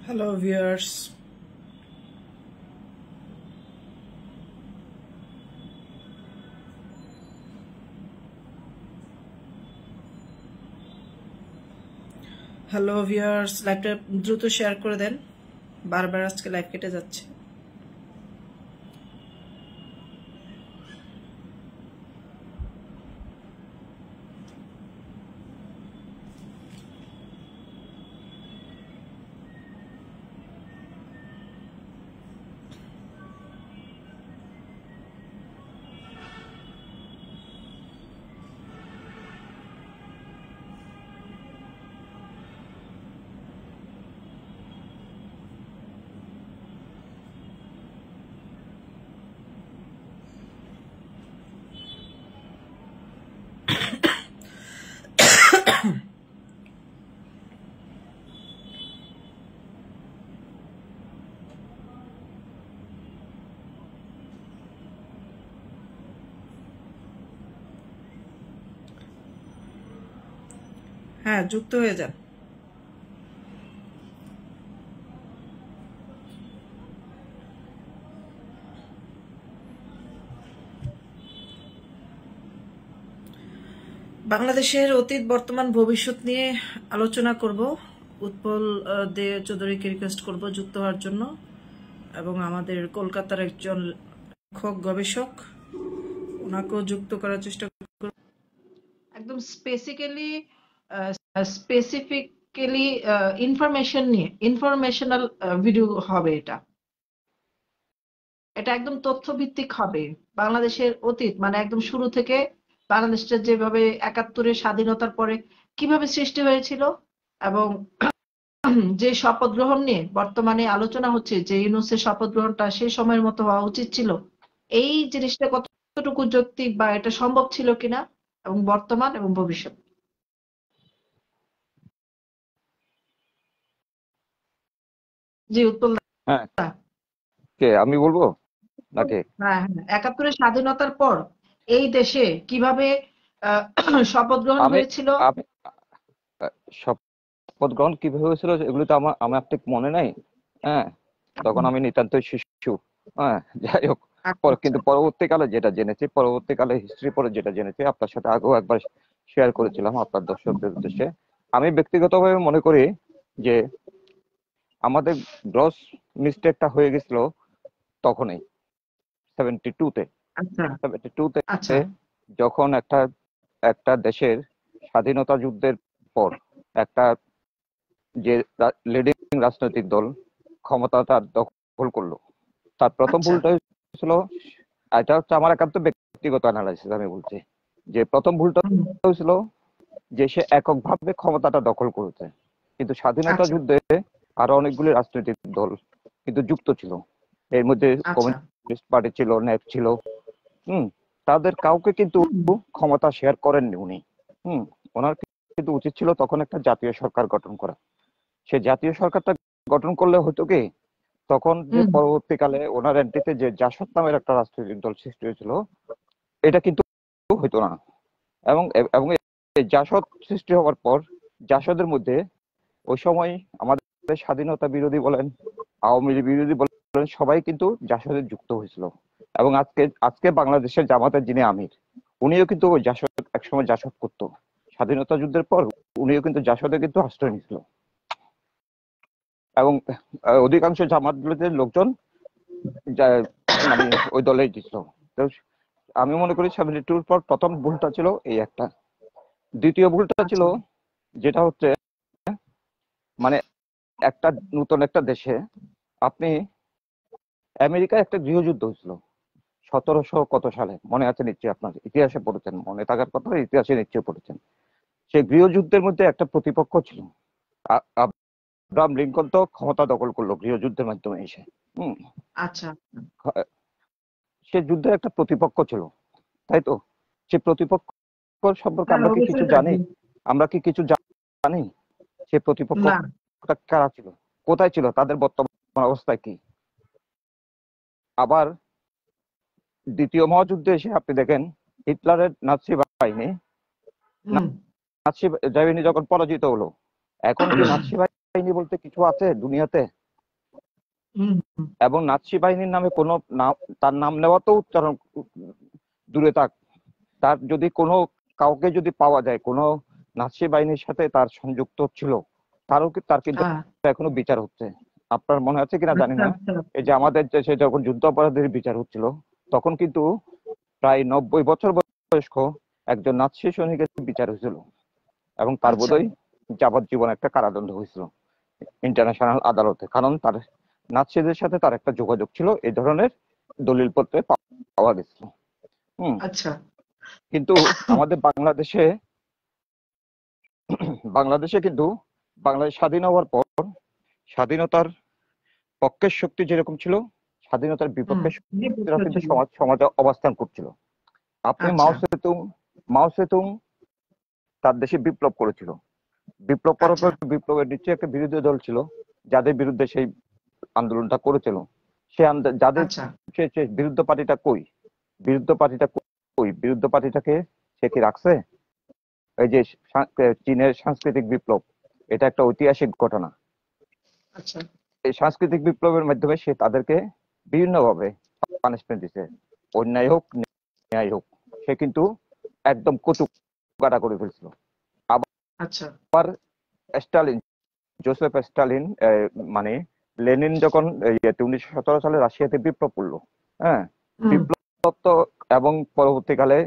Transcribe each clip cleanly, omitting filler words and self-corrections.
Hello viewers. লাইভটা দ্রুত share করে দেন, বারবার আজকে লাইভ কেটে যাচ্ছে। হ্যাঁ, যুক্ত হয়ে যান। বাংলাদেশের অতীত, বর্তমান, ভবিষ্যৎ নিয়ে আলোচনা করব। উৎপল দে চৌধুরীকে রিকোয়েস্ট করব যুক্ত হওয়ার জন্য, এবং আমাদের কলকাতার একজন লেখক গবেষক, ওনাকেও যুক্ত করার চেষ্টা করব। একদম স্পেসিফিক্যালি ইনফরমেশন নিয়ে, ইনফরমেশনাল ভিডিও হবে এটা। এটা একদম তথ্যভিত্তিক হবে। বাংলাদেশের অতীত মানে একদম শুরু থেকে বাংলাদেশটা যেভাবে ৭১-এর স্বাধীনতার পরে কিভাবে সৃষ্টি হয়েছিল, এবং যে শপথ গ্রহণ নিয়ে বর্তমানে আলোচনা হচ্ছে, যে ইউনূসের শপথ গ্রহণটা সেই সময়ের মতো হওয়া উচিত ছিল, এই জিনিসটা কতটুকু যৌক্তিক বা এটা সম্ভব ছিল কিনা, এবং বর্তমান এবং ভবিষ্যৎ। জি উৎপল হ্যাঁ, দা। কে আমি বলবো নাকি? হ্যাঁ হ্যাঁ, ৭১-এর স্বাধীনতার পর এই দেশে কিভাবে শপথ গ্রহণ আমি হয়েছিল। আমি শপথ গ্রহণ কিভাবে হয়েছিল এগুলো তো আমার ঠিক মনে নাই। হ্যাঁ, তখন আমি নিতান্তই শিশু। হ্যাঁ, যাই হোক। আচ্ছা আচ্ছা। কিন্তু পরবর্তীকালে যেটা জেনেছি, পরবর্তীকালে হিস্ট্রি পড়ে যেটা জেনেছি, আপনার সাথে আগেও একবার শেয়ার করেছিলাম আপনার দর্শকদের উদ্দেশ্যে। আমি ব্যক্তিগতভাবে মনে করি যে আমাদের গ্রস মিস্টেকটা হয়ে গেছিল তখনই, 72-তে। আচ্ছা 72-তে আচ্ছা। যখন একটা একটা দেশের স্বাধীনতা যুদ্ধের পর একটা যে লিডিং রাজনৈতিক দল ক্ষমতা তার দখল করলো, তার প্রথম আচ্ছা ভুলটা হয়েছিল, এটা হচ্ছে আমার একান্ত ব্যক্তিগত অ্যানালাইসিস, আমি বলছি যে প্রথম ভুলটা হুম, হয়েছিল যে সে এককভাবে ক্ষমতাটা দখল করেছে। কিন্তু স্বাধীনতা আচ্ছা যুদ্ধে আরো অনেকগুলি রাজনৈতিক দল কিন্তু যুক্ত ছিল। এর মধ্যে আচ্ছা। কমিউনিস্ট পার্টি ছিল, ন্যাপ ছিল। হুম, তাদের কাউকে কিন্তু হুম, ক্ষমতা শেয়ার করেননি উনি। হুম, ওনার কিন্তু উচিত ছিল তখন একটা জাতীয় সরকার গঠন করা। সে জাতীয় সরকারটা গঠন করলে হতো কি, তখন যে হুম, পরবর্তীকালে ওনার এন্ট্রিতে যে জাসদ নামের একটা রাজনৈতিক দল সৃষ্টি হয়েছিল, এটা কিন্তু হইতো না। এবং এবং এই জাসদ সৃষ্টি হওয়ার পর জাসদের মধ্যে ওই সময় আমাদের স্বাধীনতা বিরোধী বলেন, আওয়ামী লীগ বিরোধী বলেন, সবাই কিন্তু জাসদে যুক্ত হয়েছিল। এবং আজকে আজকে বাংলাদেশের জামাতের যিনি আমির, উনিও কিন্তু ওই জাসদ, একসময় জাসদ করতো। স্বাধীনতা যুদ্ধের পর উনিও কিন্তু জাসদে কিন্তু আশ্রয় নিয়েছিল। এবং অধিকাংশ জামাত বিরোধীর লোকজন মানে ওই দলেই ছিল। তো আমি মনে করি 72-র পর প্রথম ভুলটা ছিল এই একটা। দ্বিতীয় ভুলটা ছিল আচ্ছা। যেটা হচ্ছে, মানে একটা নতুন একটা দেশে আপনি, আমেরিকায় একটা গৃহযুদ্ধ হয়েছিল 1700 কত সালে, মনে আছে নিশ্চয়ই, আপনার ইতিহাসে পড়েছেন, মনে থাকার কথা, ইতিহাসে নিশ্চয়ই পড়েছেন। সেই গৃহযুদ্ধের মধ্যে একটা প্রতিপক্ষ ছিল। আব্রাহাম লিঙ্কন তো ক্ষমতা দখল করলো গৃহযুদ্ধের মাধ্যমে এসে। হম, আচ্ছা সে যুদ্ধের একটা প্রতিপক্ষ ছিল, তাই তো? সে প্রতিপক্ষ সম্পর্কে হ্যাঁ, আমরা কি কিছু অবশ্যই জানি? থাকবে। আমরা কি কিছু জানি সে প্রতিপক্ষ না। কারা ছিল, কোথায় ছিল, তাদের বর্তমান অবস্থায় কি? আবার দ্বিতীয় মহাযুদ্ধে এসে আপনি দেখেন হিটলারের নাৎসি বাহিনী, হুম, নাৎসি বাহিনী যখন পরাজিত হলো, এখন কি নাৎসি বাহিনী বলতে কিছু আছে দুনিয়াতে? হুম, হুম, এবং নাৎসি বাহিনীর নামে কোনো নাম, তার নাম নেওয়া তো উচ্চারণ দূরে থাক, তার যদি কোনো কাউকে যদি পাওয়া যায় কোনো নাৎসি বাহিনীর সাথে তার সংযুক্ত ছিল, তার কিন্তু হ্যাঁ, এখনো বিচার হচ্ছে। আপনার মনে আছে কিনা জানি আচ্ছা না, আচ্ছা এই যে আমাদের দেশে যখন যুদ্ধ অপরাধীর বিচার হচ্ছিল, তখন কিন্তু প্রায় 90 বছর বয়স্ক একজন নাৎসি সৈনিকের বিচার হয়েছিল এবং তার আচ্ছা বোধহয় যাবজ্জীবন একটা কারাদণ্ড হয়েছিল ইন্টারন্যাশনাল আদালতে, কারণ তার নাৎসিদের সাথে তার একটা যোগাযোগ ছিল, এই ধরনের দলিলপত্রে পাওয়া গেছিল। আচ্ছা কিন্তু আমাদের বাংলাদেশে কিন্তু বাংলাদেশ স্বাধীন হওয়ার পর স্বাধীনতার পক্ষের শক্তি যেরকম ছিল, স্বাধীনতার হুম, বিপক্ষের শক্তিরা বিপক্ষ কিন্তু ছিল। সমাজে অবস্থান করছিল। আপনি আচ্ছা মাও সেতুং তার দেশে বিপ্লব করেছিল। বিপ্লব করার আচ্ছা পর বিপ্লবের নিচে একটা বিরোধী দল ছিল যাদের বিরুদ্ধে সেই আন্দোলনটা করেছিল। যাদের আচ্ছা সে বিরুদ্ধ পার্টিটা কই? বিরুদ্ধ পার্টিটাকে সে কি রাখছে? এই যে চীনের সাংস্কৃতিক বিপ্লব, এটা একটা ঐতিহাসিক ঘটনা। আচ্ছা এই সাংস্কৃতিক বিপ্লবের মাধ্যমে সে তাদেরকে বিভিন্নভাবে পানিশমেন্ট দিছে, অন্যায় হোক ন্যায় হোক, সে কিন্তু একদম কচু কাটা করে ফেলছিল। আচ্ছা আবার স্টালিন, জোসেফ স্টালিন, মানে লেনিন যখন 1917 সালে রাশিয়াতে বিপ্লব করলো, হ্যাঁ, হুম, বিপ্লব তো, এবং পরবর্তীকালে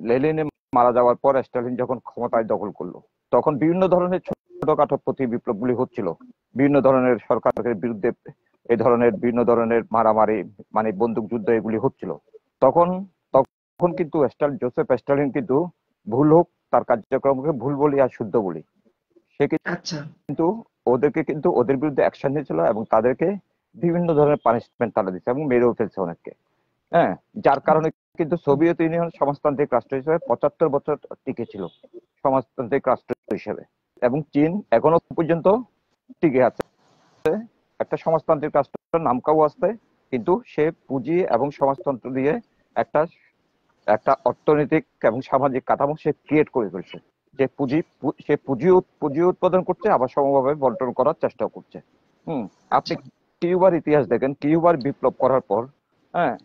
লেনিন মারা যাওয়ার পর স্টালিন যখন ক্ষমতায় দখল করলো, তখন বিভিন্ন ধরনের ছোটখাটো প্রতি বিপ্লবগুলি হচ্ছিল, বিভিন্ন ধরনের সরকারের বিরুদ্ধে এই ধরনের বিভিন্ন ধরনের মারামারি, মানে বন্দুক যুদ্ধ এগুলি হচ্ছিল। তখন তখন কিন্তু জোসেফ স্টালিন কিন্তু ভুল হোক, তার কার্যক্রমকে ভুল বলি আর শুদ্ধ বলি, সে আচ্ছা কিন্তু ওদের বিরুদ্ধে অ্যাকশন নিয়েছিল এবং তাদেরকে বিভিন্ন ধরনের পানিশমেন্ট তারা দিচ্ছে এবং মেরেও ফেলছে অনেককে। হ্যাঁ, যার কারণে কিন্তু সোভিয়েত ইউনিয়ন সমাজতান্ত্রিক রাষ্ট্র হিসেবে 75 বছর টিকে ছিল, সমাজতান্ত্রিক রাষ্ট্র হিসেবে। এবং চীন এখনো পর্যন্ত টিকে আছে, একটা সমাজতান্ত্রিক রাষ্ট্র নামকাও আছে, কিন্তু সে পুঁজি এবং সমাজতন্ত্র দিয়ে একটা একটা অর্থনৈতিক এবং সামাজিক কাঠামো সে ক্রিয়েট করে ফেলছে, যে পুঁজি উৎপাদন করছে, আবার সমভাবে বন্টন করার চেষ্টা করছে। আপনি আচ্ছা কিউবার ইতিহাস দেখেন, কিউবার বিপ্লব করার পর, হ্যাঁ,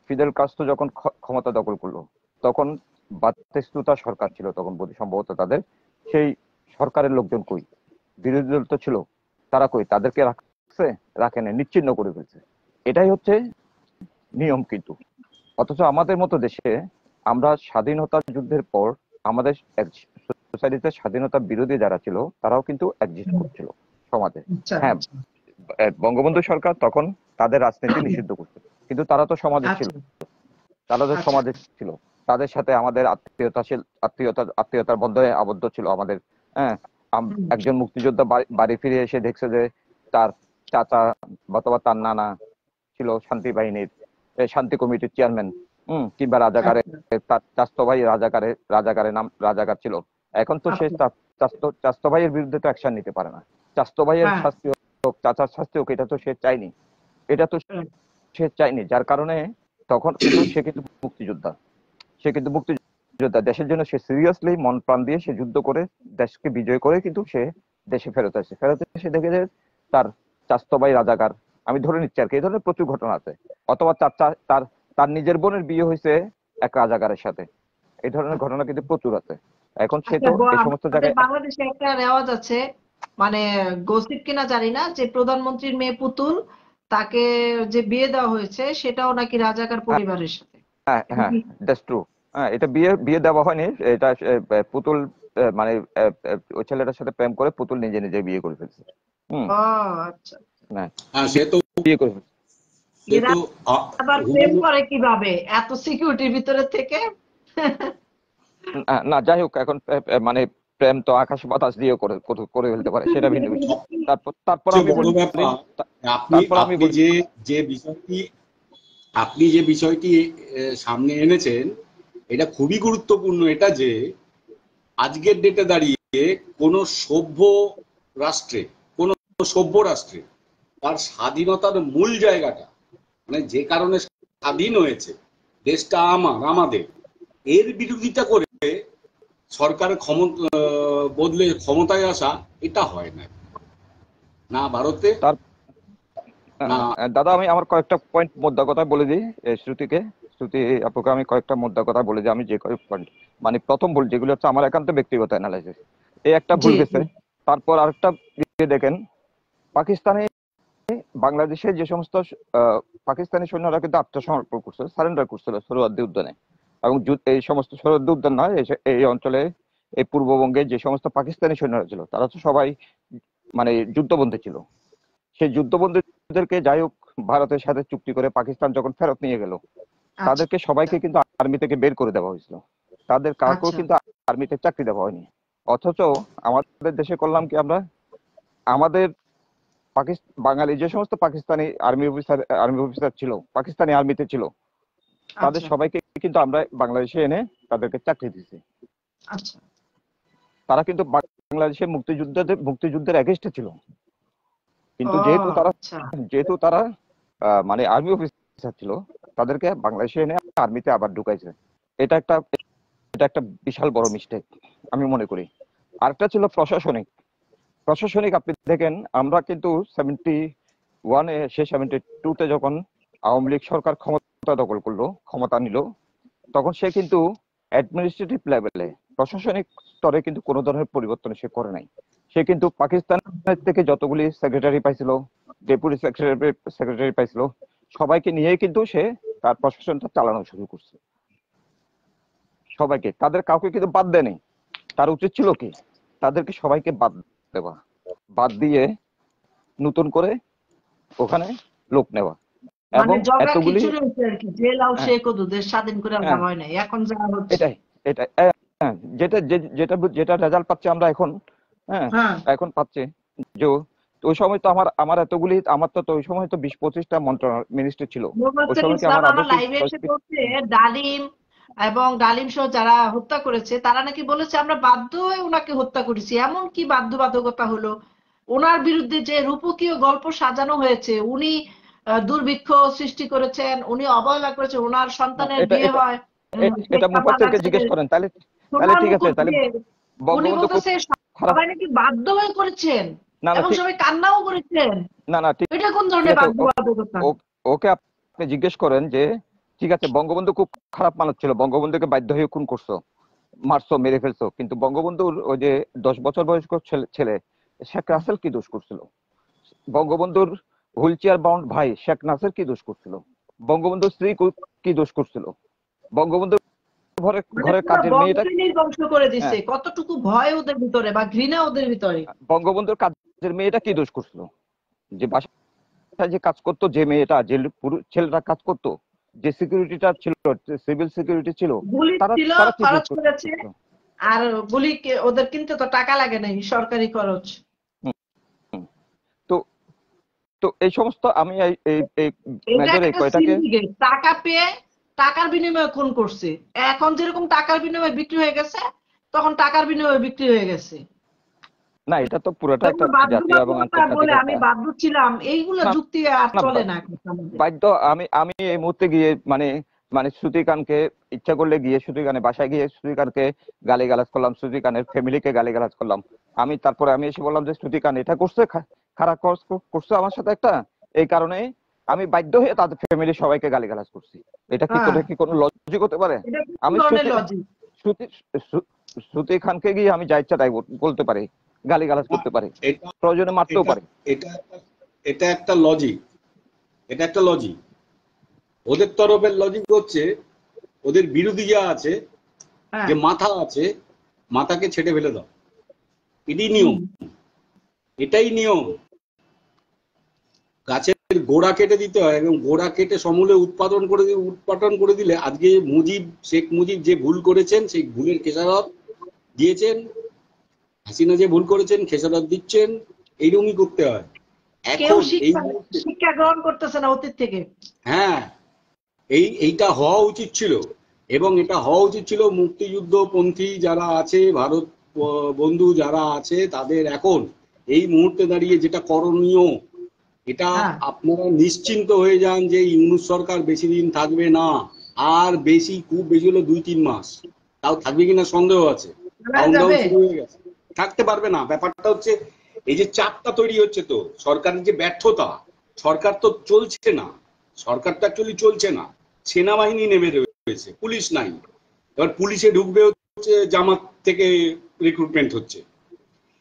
ফিদেল কাস্ট্রো যখন ক্ষমতা দখল করলো, তখন বাতিস্তুতা সরকার ছিল তখন সম্ভবত তাদের, সেই সরকারের লোকজন কই? বিরোধী দল তো ছিল, তারা কই? তাদেরকে রাখছে? রাখে না, নিচ্ছিন্ন করে ফেলছে। এটাই হচ্ছে নিয়ম। কিন্তু অথচ আমাদের মতো দেশে আমরা স্বাধীনতা যুদ্ধের পর আমাদের সোসাইটিতে স্বাধীনতা বিরোধী যারা ছিল তারাও কিন্তু এক্সিস্ট হুম, করছিল সমাজে। আচ্ছা হ্যাঁ, আচ্ছা বঙ্গবন্ধু সরকার তখন তাদের রাজনীতি নিষিদ্ধ করছে, কিন্তু তারা তো সমাজে ছিল, আচ্ছা তারা তো আচ্ছা সমাজে ছিল, তাদের সাথে আমাদের আত্মীয়তার বন্ধনে আবদ্ধ ছিল আমাদের। হ্যাঁ, হুম, একজন মুক্তিযোদ্ধা বাড়ি ফিরে এসে দেখছে যে তার চাচা অথবা তার নানা ছিল শান্তি বাহিনীর, শান্তি কমিটির চেয়ারম্যান, কিংবা রাজাকারে, আচ্ছা তার চাস্তো ভাই রাজাকার ছিল। এখন তো সে আচ্ছা চাস্তো ভাইয়ের বিরুদ্ধে তো অ্যাকশন নিতে পারে না। চাস্তো ভাইয়ের হ্যাঁ শাস্তি হোক, চাচার শাস্তি হোক, এটা তো সে চায়নি, যার কারণে তখন কিন্তু সে কিন্তু মুক্তিযোদ্ধা, দেশের জন্য সে সিরিয়াসলি মন প্রাণ দিয়ে সে যুদ্ধ করে দেশকে বিজয় করে কিন্তু সে দেশে ফেরত এসে দেখে যে তার চাচাতো ভাই রাজাকার, আমি ধরে নিচ্ছি আর কি, এই ধরনের প্রচুর ঘটনা আছে। অথবা তার তার নিজের বোনের বিয়ে হয়েছে এক রাজাকারের সাথে, এই ধরনের ঘটনা কিন্তু প্রচুর আছে। এখন সে আচ্ছা তো এই সমস্ত আমাদের জায়গায় বাংলাদেশে একটা রেওয়াজ আছে, মানে গসিপ কিনা জানি না, যে প্রধানমন্ত্রীর মেয়ে পুতুল, তাকে যে বিয়ে দেওয়া হয়েছে সেটাও নাকি রাজাকার পরিবারের সাথে। হ্যাঁ, এটা হ্যাঁ, কি? That's true. হ্যাঁ, এটা বিয়ে বিয়ে দেওয়া হয়নি, এটা পুতুল, মানে ওই ছেলেটার সাথে প্রেম করে পুতুল নিজে নিজে বিয়ে করে ফেলছে। হুম ও আচ্ছা, হ্যাঁ, হ্যাঁ, সে তো বিয়ে করে ফেলছে। সে এরা তো আবার প্রেম করে কিভাবে এত সিকিউরিটির ভিতরে থেকে? না, যাই হোক, এখন মানে প্রেম তো আকাশ বাতাস দিয়ে করে ফেলতে পারে, সেটা ভিন্ন বিষয়। তারপর সবচেয়ে আমি বড় বলি, ব্যাপার, আপনি তারপর আমি আপনি বলি, যে বিষয়টি সামনে এনেছেন, এটা খুবই গুরুত্বপূর্ণ। এটা যে আজকের ডেটে দাঁড়িয়ে কোন সভ্য রাষ্ট্রে কোন সভ্য রাষ্ট্রে তার স্বাধীনতার মূল জায়গাটা, মানে যে কারণে স্বাধীন হয়েছে, দেশটা আমাদের, এর বিরোধিতা করে সরকারের বদলে ক্ষমতায় আসা, এটা হয় না। না ভারতে, তার না দাদা আমি আমার কয়েকটা পয়েন্ট মোদ্দা কথা বলে দিই শ্রুতি আপুকে আমি কয়েকটা মোদ্দা কথা বলে দিই। আমি যে কয়েক পয়েন্ট মানে প্রথম ভুল যেগুলো হচ্ছে আমার একান্ত ব্যক্তিগত অ্যানালাইসিস, এই একটা জি ভুল গেছে। জি তারপর আরেকটা দেখেন, পাকিস্তানে বাংলাদেশে যে সমস্ত পাকিস্তানি সৈন্যরা কিন্তু আত্মসমর্পণ করছে, সারেন্ডার করছিল সোহরাওয়ার্দী উদ্যানে, এবং এই সমস্ত সোহরাওয়ার্দী উদ্যান নয়, এই অঞ্চলে এই পূর্ববঙ্গে যে সমস্ত পাকিস্তানি সৈন্যরা ছিল তারা তো সবাই মানে যুদ্ধবন্দী ছিল। সেই যুদ্ধবন্দীদেরকে যাই হোক ভারতের সাথে চুক্তি করে পাকিস্তান যখন ফেরত নিয়ে গেল, আচ্ছা তাদেরকে সবাইকে কিন্তু আর্মি থেকে বের করে দেওয়া হয়েছিল, তাদের কাউকেও আচ্ছা কিন্তু আর্মিতে চাকরি দেওয়া হয়নি। অথচ আমাদের দেশে করলাম কি আমরা, আমাদের বাঙালি যে সমস্ত পাকিস্তানি আর্মি অফিসার ছিল, পাকিস্তানি আর্মিতে ছিল, তাদের আচ্ছা সবাইকে কিন্তু আমরা বাংলাদেশে এনে তাদেরকে চাকরি দিছি। আচ্ছা তারা কিন্তু বাংলাদেশের মুক্তিযুদ্ধের এগেইনস্টে ছিল, ও কিন্তু আচ্ছা যেহেতু তারা মানে আর্মি অফিসার ছিল, তাদেরকে বাংলাদেশে এনে আর্মিতে আবার ঢুকাইছে। এটা একটা বিশাল বড় মিস্টেক আমি মনে করি। আরেকটা ছিল প্রশাসনিক আপনি দেখেন, আমরা কিন্তু 71-এ, সে 72-তে যখন আওয়ামী লীগ সরকার ক্ষমতা নিল, তখন সে কিন্তু অ্যাডমিনিস্ট্রেটিভ লেভেলে, প্রশাসনিক স্তরে কিন্তু কোনো ধরনের পরিবর্তন সে করে নাই। সে কিন্তু পাকিস্তানের থেকে যতগুলি সেক্রেটারি পাইছিল, ডেপুটি সেক্রেটারি পাইছিল, সবাইকে নিয়েই কিন্তু সে তার প্রশাসনটা চালানো শুরু করছে। সবাইকে, তাদের কাউকে কিন্তু বাদ দেয়নি। তার উচিত ছিল কি, তাদেরকে সবাইকে দেওয়া, বাদ দিয়ে নতুন করে ওখানে লোক নেওয়া। মানে এবং জগা এতগুলি, খিচুড়ি হয়েছে আর কি, যে লাউ হ্যাঁ সে কদু, দেশ স্বাধীন করে আর হ্যাঁ ভাবা হয় নাই, এখন যা হচ্ছে। এটাই এটাই হ্যাঁ, যেটা রেজাল্ট পাচ্ছি আমরা এখন, হ্যাঁ হ্যাঁ এখন পাচ্ছি যে ওই সময় তো আমার এতগুলি, আমার তো ওই সময় তো 20-25টা মিনিস্ট্রি ছিল। ওই মোফাজ্জল সময় কি ইসলাম আমার আমার আদৌ কি লাইভে এসে বলছে ডালিম এবং ডালিম সহ যারা হত্যা করেছে তারা নাকি বলেছে আমরা বাধ্য হয়ে ওনাকে হত্যা করেছি। এমন কি বাধ্যবাধকতা হলো? ওনার বিরুদ্ধে যে রূপকীয় গল্প সাজানো হয়েছে, উনি দুর্ভিক্ষ সৃষ্টি করেছেন, উনি অবহেলা করেছেন, ওনার সন্তানের এটা বিয়ে এটা হয় শেখ এটা কামাল মুফাজ্জলকে জিজ্ঞেস নাসিরের করেন, তাহলে তাহলে সোনার ঠিক আছে, মুকুট তাহলে দিয়ে। উনি বঙ্গবন্ধু খুব বলতেছে খারাপ। সবাই নাকি বাধ্য হয়ে করেছেন না না এবং ঠিক, সবাই কান্নাও করেছেন। না না ঠিক এটা কোন ঠিক ধরনের আছে, বাধ্যবাধকতা? ওকে আপনি জিজ্ঞেস করেন যে ঠিক আছে, বঙ্গবন্ধু খুব খারাপ মানুষ ছিল, বঙ্গবন্ধুকে বাধ্য হয়ে খুন করছো, মারছো, মেরে ফেলছো, কিন্তু বঙ্গবন্ধুর ওই যে 10 বছর বয়স্ক ছেলে শেখ রাসেল কি দোষ করছিল? বঙ্গবন্ধুর হুইল চেয়ার বাউন্ড ভাই শেখ নাসের কি দোষ করছিল? বঙ্গবন্ধুর স্ত্রী কি দোষ করছিল? বঙ্গবন্ধুর মানে ঘরের পুরো কাজের মেয়েটা, বংশই নির্বংশ করে দিছে। হ্যাঁ, কতটুকু ভয় ওদের ভিতরে বা ঘৃণা ওদের ভিতরে! বঙ্গবন্ধুর কাজের মেয়েটা কি দোষ করছিল? যে বাসায় যে কাজ করতো, যে মেয়েটা, যে ছেলেটা কাজ করতো, যে সিকিউরিটিটা ছিল, সিভিল সিকিউরিটি ছিল, গুলি তারা ছিল, তারা কি দোষ খরচ করেছে। করছিল? আর গুলি ওদের কিনতে তো টাকা লাগে নাই, সরকারি খরচ। হুম, হুম। তো তো এই সমস্ত আমি এই এটা মেজর এই একটা কয়টাকে, সিন্ডিকেট, টাকা পেয়ে টাকার বিনিময়ে খুন করছে। এখন যেরকম টাকার বিনিময়ে বিক্রি হয়ে গেছে, তখন টাকার বিনিময়ে বিক্রি হয়ে গেছে। না এটা তো পুরোটা একটা তখন জাতীয় এবং বাধ্যবাধকতা আন্তর্জাতিক বলে আমি একটা, বাধ্য ছিলাম, এইগুলো না যুক্তি আর না চলে না এখন আমাদের। বাধ্য। আমি এই মুহূর্তে গিয়ে মানে মানে শ্রুতি খানকে ইচ্ছা করলে গিয়ে শ্রুতি খানের বাসায় গিয়ে শ্রুতি খানকে গালিগালাজ করলাম, শ্রুতি খানের ফ্যামিলিকে গালিগালাজ করলাম। তারপরে আমি এসে বললাম যে শ্রুতি খান এটা করছে, খারাপ করছে আমার সাথে একটা, এই কারণে আমি বাধ্য হয়ে তাদের ফ্যামিলি সবাইকে গালিগালাজ করছি। এটা হ্যাঁ, কি কোনো লজিক হতে পারে? এটা কোন আমি ধরনের লজিক? শ্রুতি শ্রুতি খানকে গিয়ে আমি যা ইচ্ছা তাই বলতে পারি, গালিগালাজ করতে পারি, এটা প্রয়োজনে মারতেও এটা পারি। এটা এটা একটা লজিক, এটা একটা লজিক। ওদের তরফের লজিক হচ্ছে, ওদের বিরোধী যা আছে, হ্যাঁ যে মাথা আছে, মাথাকে ছেটে ফেলে দাও। এটাই নিয়ম, এটাই নিয়ম। গাছের গোড়া কেটে দিতে হয় এবং গোড়া কেটে সমূলে উৎপাদন করে দিলে, আজকে শেখ মুজিব যে ভুল করেছেন সেই ভুলের খেসারত দিয়েছেন, হাসিনা যে ভুল করেছেন খেসারত দিচ্ছেন। এইরকমই করতে হয় কেউ এখন এই মুহূর্তে। শিক্ষা গ্রহণ করতেছে না অতীত থেকে। হ্যাঁ, এইটা হওয়া উচিত ছিল, এবং এটা হওয়া উচিত ছিল মুক্তিযুদ্ধপন্থী যারা আছে, ভারত বন্ধু যারা আছে, তাদের এখন এই মুহূর্তে দাঁড়িয়ে যেটা করণীয়, এটা হ্যাঁ, আপনারা নিশ্চিন্ত হয়ে যান যে ইউনূস সরকার বেশি দিন থাকবে না। আর খুব বেশি হলো 2-3 মাস, তাও থাকবে কিনা সন্দেহ আছে। মারা কাউন্টডাউন যাবে। শুরু হয়ে গেছে, থাকতে পারবে না। ব্যাপারটা হচ্ছে এই যে চাপটা তৈরি হচ্ছে, তো সরকারের যে ব্যর্থতা, সরকার তো চলছে না, সরকার তো অ্যাকচুয়ালি চলছে না, সেনাবাহিনী নেমে রয়েছে, পুলিশ নাই। এবার পুলিশে ঢুকবে হচ্ছে জামাত থেকে রিক্রুটমেন্ট হচ্ছে।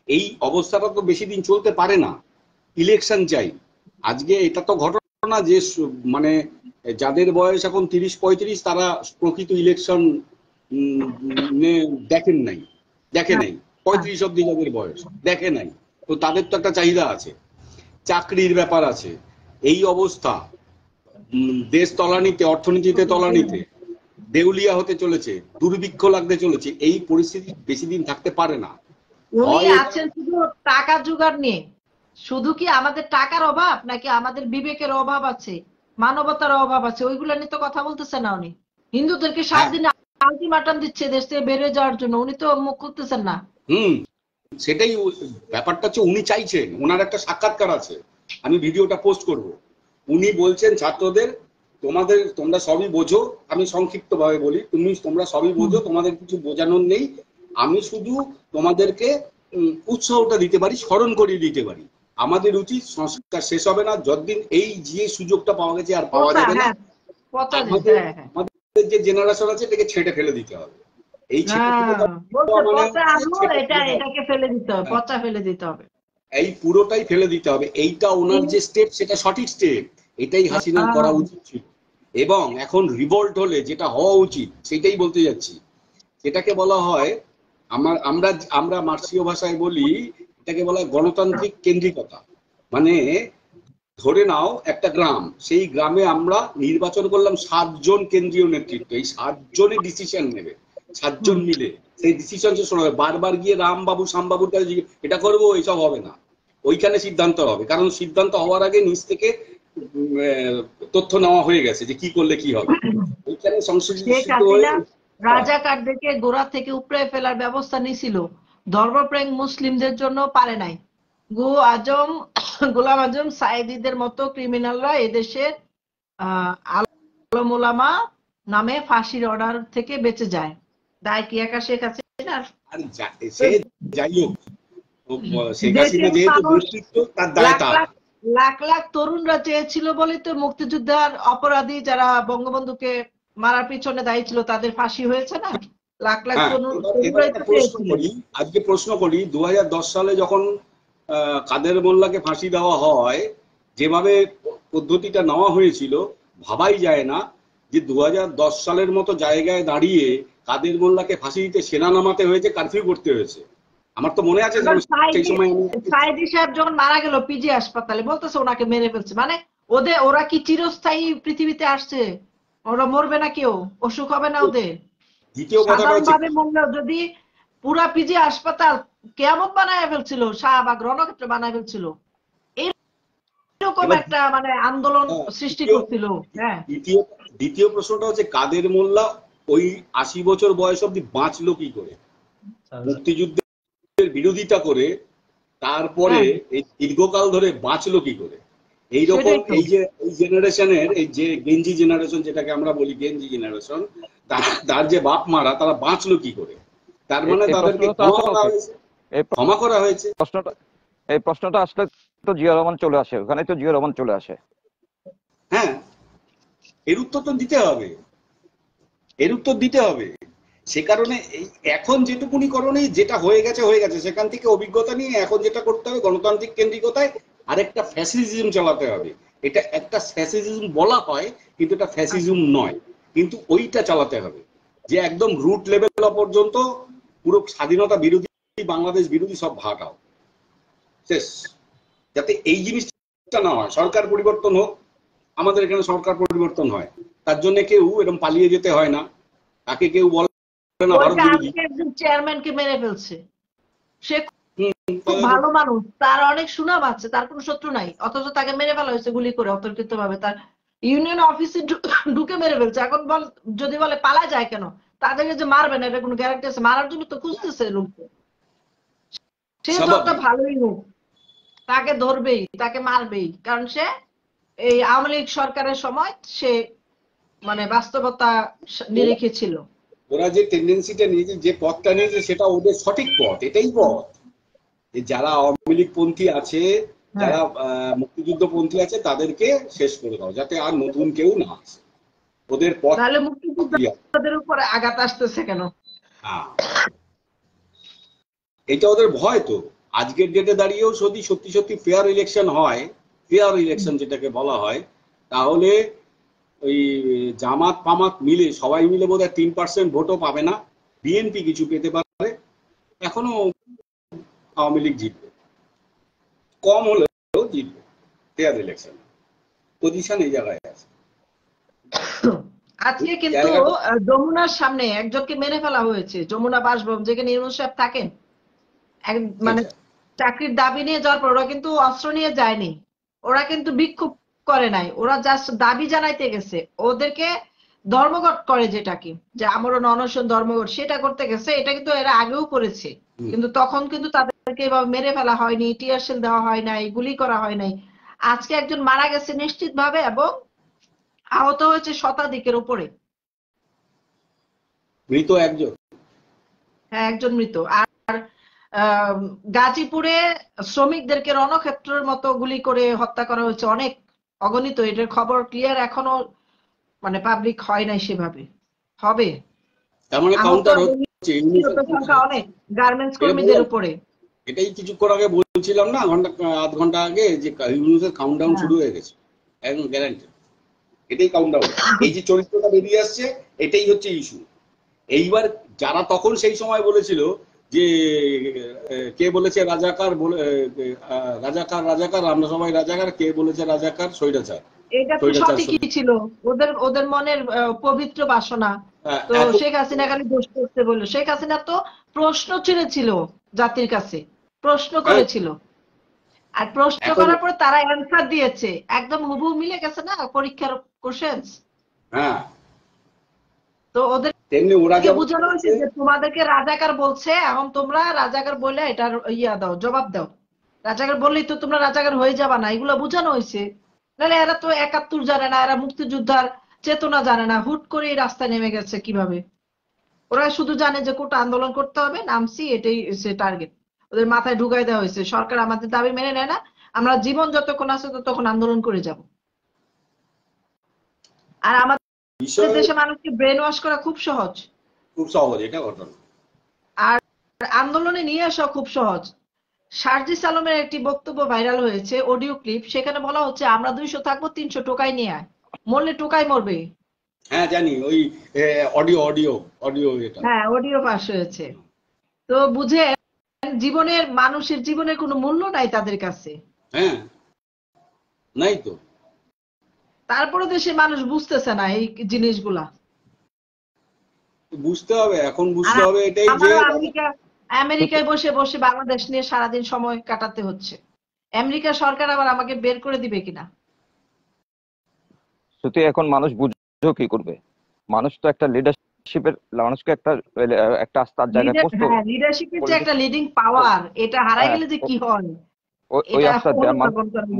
এই অবস্থাটা তো বেশি দিন চলতে পারে না, ইলেকশন চাই। আজকে এটা তো ঘটনা যে মানে যাদের বয়স এখন 30-35 তারা প্রকৃত ইলেকশন দেখেন নাই, দেখে নাই। 35 অব্দি যাদের বয়স দেখে নাই, তো তাদের তো একটা চাহিদা আছে, চাকরির ব্যাপার আছে। এই অবস্থা, দেশ তলানিতে, অর্থনীতিতে তলানিতে, দেউলিয়া হতে চলেছে, দুর্ভিক্ষ লাগতে চলেছে। এই পরিস্থিতি বেশি দিন থাকতে পারে না। উনি আছেন শুধু টাকা জোগাড় নিয়ে। শুধু কি আমাদের টাকার অভাব, নাকি আমাদের বিবেকের অভাব আছে, মানবতার অভাব আছে? ওইগুলো নিয়ে তো কথা বলতেছে না উনি। হিন্দুদেরকে 7 দিনে আলটিমেটাম দিচ্ছে দেশ থেকে বেরিয়ে যাওয়ার জন্য, উনি তো মুখ খুলতেছেন না। সেটাই ব্যাপারটা হচ্ছে, উনি চাইছেন, ওনার একটা সাক্ষাৎকার আছে, আমি ভিডিওটা পোস্ট করব। উনি বলছেন ছাত্রদের, তোমরা সবই বোঝো, আমি সংক্ষিপ্ত ভাবে বলি, তোমরা সবই বোঝো, তোমাদের কিছু বোঝানোর নেই, আমি শুধু তোমাদেরকে উৎসাহটা দিতে পারি, স্মরণ করিয়ে দিতে পারি। আমাদের উচিত সংস্কার শেষ হবে না যতদিন এই যে সুযোগটা পাওয়া গেছে আর পাওয়া যাবে না। আমাদের যে জেনারেশন আছে এটাকে ছেঁটে ফেলে দিতে হবে। এই এই পুরোটাই ফেলে দিতে হবে। এইটা ওনার যে স্টেপ, সেটা সঠিক স্টেপ, এটাই হাসিনার করা উচিত ছিল। এবং এখন রিভল্ট হলে যেটা হওয়া উচিত সেটাই বলতে যাচ্ছি। সেটাকে বলা হয়, আমরা মার্ক্সীয় ভাষায় বলি, এটাকে বলা হয় গণতান্ত্রিক কেন্দ্রিকতা। মানে ধরে নাও একটা গ্রাম, সেই গ্রামে আমরা নির্বাচন করলাম 7 জন কেন্দ্রীয় নেতৃত্ব, এই 7 জনই ডিসিশন নেবে, 7 জন মিলে সেই ডিসিশন শেষ হবে। বারবার গিয়ে রামবাবু শ্যামবাবুর কাছে এটা করবো, এইসব হবে না, ওইখানে সিদ্ধান্ত হবে। কারণ সিদ্ধান্ত হওয়ার আগে নিচ থেকে তথ্য নেওয়া হয়ে গেছে যে কি করলে কি হবে। ওইখানে সংশ্লিষ্ট হয়ে রাজাকারদেরকে গোড়া থেকে উপড়ে ফেলার ব্যবস্থা নিয়েছিল, ধর্মপ্রেম মুসলিমদের জন্য পারে নাই। গোলাম আজম সাইদিদের মতো ক্রিমিনালরা এদেশের আলেম ওলামা নামে ফাঁসির অর্ডার থেকে বেঁচে যায়। দায় কি একা শেখ হাসিনার? যাই হোক, শেখ হাসিনা যেহেতু নেতৃত্ব, তার দায় তার। লাখ লাখ তরুণরা চেয়েছিল বলেই তো মুক্তিযোদ্ধার অপরাধী যারা বঙ্গবন্ধুকে মারার পিছনে দায়ী ছিল তাদের ফাঁসি হয়েছে না। লাখ লাখ আজকে প্রশ্ন করি, 2010 সালে যখন কাদের মোল্লাকে ফাঁসি দেওয়া হয়, যেভাবে পদ্ধতিটা নেওয়া হয়েছিল, ভাবাই যায় না যে 2010 সালের মতো জায়গায় দাঁড়িয়ে কাদের মোল্লাকে ফাঁসি দিতে সেনা নামাতে হয়েছে, কারফিউ করতে হয়েছে। আমার তো মনে আছে সেই সময় সাইদি সাহেব যখন মারা গেল পিজি হাসপাতালে, বলতেছে ওনাকে মেরে ফেলছে। মানে ওরা কি চিরস্থায়ী পৃথিবীতে আসছে? ওরা মরবে না, কেউ অসুখ হবে না ওদের? সাধারণভাবে মরলেও যদি পুরা পিজি হাসপাতাল কেয়ামত বানায় ফেলছিল, শাহবাগ রণক্ষেত্র বানায় ফেলছিল, এরকম একটা মানে আন্দোলন সৃষ্টি করছিল। হ্যাঁ, দ্বিতীয় প্রশ্নটা হচ্ছে, কাদের মোল্লা ওই 80 বছর বয়স অব্দি বাঁচলো কি করে? মুক্তিযুদ্ধের বিরোধিতা করে তারপরে এই দীর্ঘকাল ধরে বাঁচলো কি করে? এইরকম এই যে এই জেনারেশনের, এই যে গেঞ্জি জেনারেশন যেটাকে আমরা বলি, গেঞ্জি জেনারেশন, তার যে বাপ মারা, তারা বাঁচলো কি করে? তার মানে তাদেরকে ক্ষমা করা হয়েছে। এই প্রশ্নটা আসলে তো জিয়া রহমান চলে আসে, ওখানে তো জিয়া রহমান চলে আসে। হ্যাঁ, এর উত্তর তো দিতে হবে, এর উত্তর দিতে হবে। সে কারণে এখন যেটুকুনি করণীয়, যেটা হয়ে গেছে হয়ে গেছে, সেখান থেকে অভিজ্ঞতা নিয়ে এখন যেটা করতে হবে, গণতান্ত্রিক কেন্দ্রিকতায় আরেকটা ফ্যাসিজম চালাতে হবে। এটা একটা ফ্যাসিজম বলা হয়, কিন্তু এটা ফ্যাসিজম নয়, কিন্তু ওইটা চালাতে হবে যে একদম রুট লেভেল পর্যন্ত পুরো স্বাধীনতা বিরোধী, বাংলাদেশ বিরোধী সব ভাটাও শেষ, যাতে এই জিনিসটা না হয়। সরকার পরিবর্তন হোক, আমাদের এখানে সরকার পরিবর্তন হয়, তার জন্য কেউ এরকম পালিয়ে যেতে হয় না, তাকে কেউ বলে না ভারত বিরোধী। একজন চেয়ারম্যানকে মেরে ফেলছে, সে খুব ভালো মানুষ, তার অনেক সুনাম আছে, তার কোনো শত্রু নাই, অথচ তাকে মেরে ফেলা হয়েছে গুলি করে অতর্কিত ভাবে। তার ইউনিয়ন অফিসে ঢুকে মেরে ফেলছে। এখন যদি বলে পালা যায় কেন, তাদেরকে যে মারবে না এটা কোনো গ্যারান্টি আছে? মারার জন্য তো খুঁজতেছে লোককে। সে তো একটা ভালোই লোক, তাকে ধরবেই, তাকে মারবেই, কারণ সে এই আওয়ামী লীগ সরকারের সময় সে মানে বাস্তবতা নিরিখে ছিল। ওরা যে টেন্ডেন্সিটা নিয়েছে, যে পথটা নিয়েছে, সেটা ওদের সঠিক পথ, এটাই পথ। যে যারা আওয়ামী লীগ পন্থী আছে, যারা মুক্তিযুদ্ধ পন্থী আছে, তাদেরকে শেষ করে দাও, যাতে আর নতুন কেউ না আসে, ওদের পথ। তাহলে মুক্তিযোদ্ধাদের উপরে আঘাত আসতেছে কেন? হ্যাঁ, এটা ওদের ভয়। তো আজকের ডেটে দাঁড়িয়েও যদি সত্যি সত্যি ফেয়ার ইলেকশন হয়, ফেয়ার ইলেকশন যেটাকে বলা হয়, তাহলে ওই জামাত ফামাত মিলে সবাই মিলে বোধহয় 3% ভোটও পাবে না, বিএনপি কিছু পেতে পারে, এখনো আওয়ামী লীগ জিতবে, কম হলেও জিতবে ফেয়ার ইলেকশন। পজিশন এই জায়গায় আছে। আজকে কিন্তু যমুনার সামনে একজনকে মেরে ফেলা হয়েছে, যমুনা বাসভবন যেখানে ইউনূস সাহেব থাকেন, মানে চাকরির দাবি নিয়ে যাওয়ার পর ওরা কিন্তু অস্ত্র নিয়ে যায়নি, ওরা কিন্তু বিক্ষোভ করে নাই, ওরা জাস্ট দাবি জানাইতে গেছে। ওদেরকে ধর্মঘট করে, যেটা কি যে আমরণ অনশন ধর্মঘট, সেটা করতে গেছে। এটা কিন্তু এরা আগেও করেছে, কিন্তু তখন কিন্তু তাদেরকে এভাবে মেরে ফেলা হয়নি, টিয়ার শেল দেওয়া হয় নাই, গুলি করা হয় নাই। আজকে একজন মারা গেছে নিশ্চিত ভাবে এবং আহত হয়েছে শতাধিকের উপরে। মৃত একজন, হ্যাঁ, একজন মৃত। আর গাজীপুরে শ্রমিকদেরকে রণক্ষেত্রের মতো গুলি করে হত্যা করা হয়েছে, অনেক অগণিত। এটার খবর ক্লিয়ার এখনো মানে পাবলিক হয় নাই সেভাবে, হবে। তার মানে কাউন্টার হচ্ছে সংখ্যা অনেক গার্মেন্টস কর্মীদের উপরে। এটাই কিছুক্ষণ আগে বলছিলাম না, আধ ঘন্টা আগে, যে ইউনূসের কাউন্টডাউন শুরু হয়ে গেছে, একদম গ্যারান্টি। এটাই কাউন্টডাউন, এই যে চরিত্রটা বেরিয়ে আসছে, এটাই হচ্ছে ইস্যু। এইবার যারা তখন সেই সময় বলেছিল যে কে বলেছে রাজাকার, রাজাকার রাজাকার, আমরা সবাই রাজাকার, কে বলেছে রাজাকার, স্বৈরাচার। এটা তো সঠিকই ছিল, ওদের মনের পবিত্র বাসনা। তো শেখ হাসিনা খালি দোষ করতে বললো। শেখ হাসিনা তো প্রশ্ন ছিল জাতির কাছে, প্রশ্ন করেছিল, আর প্রশ্ন করার পরে তারা অ্যান্সার দিয়েছে, একদম হুবহু মিলে গেছে না পরীক্ষার কোশ্চেন্স। হ্যাঁ, তো ওদের তেমনি ওরা যা বোঝানো হয়েছে যে তোমাদেরকে রাজাকার বলছে, এখন তোমরা রাজাকার বলে এটার দাও, জবাব দাও। রাজাকার বললেই তো তোমরা রাজাকার হয়ে যাবা না, এগুলো বোঝানো হয়েছে। নাহলে এরা তো ৭১ জানে না, এরা মুক্তিযোদ্ধার চেতনা জানে না, হুট করে এই রাস্তায় নেমে গেছে কিভাবে। ওরা শুধু জানে যে কোটা আন্দোলন করতে হবে, নামছি, এটাই সে টার্গেট। ওদের মাথায় ঢুকাই দেওয়া হয়েছে সরকার আমাদের দাবি মেনে নেয় না, আমরা জীবন যতক্ষণ আছে ততক্ষণ আন্দোলন করে যাব। আর আমাদের দেশে মানুষকে ব্রেন ওয়াশ করা খুব সহজ, এটা ঘটনা। আর আন্দোলনে নিয়ে আসা খুব সহজ। সার্জিস আলমের একটি বক্তব্য ভাইরাল হয়েছে, অডিও ক্লিপ, সেখানে বলা হচ্ছে আমরা 200 থাকবো, 300 টোকাই নিয়ে আয়, মরলে টোকাই মরবে। হ্যাঁ জানি, ওই অডিও এটা, হ্যাঁ, অডিও পাস হয়েছে। তো বুঝে মানুষের জীবনের কোনো মূল্য নাই তাদের কাছে। হ্যাঁ, নাই তো। তারপরে দেশে মানুষ বুঝতেছে না এই জিনিসগুলা। বুঝতে হবে, এখন বুঝতে হবে এটাই যে আমেরিকায় বসে বসে বাংলাদেশ নিয়ে সারাদিন সময় কাটাতে হচ্ছে। আমেরিকা সরকার আবার আমাকে বের করে দিবে কিনা। সত্যি এখন মানুষ বুঝো কি করবে? মানুষ তো একটা লিডারশিপের, মানুষকে একটা আস্থার জায়গায় পৌঁছতো। হ্যাঁ, লিডারশিপের যে একটা লিডিং পাওয়ার, এটা হারাই গেলে যে কি হয়, ওই আস্থা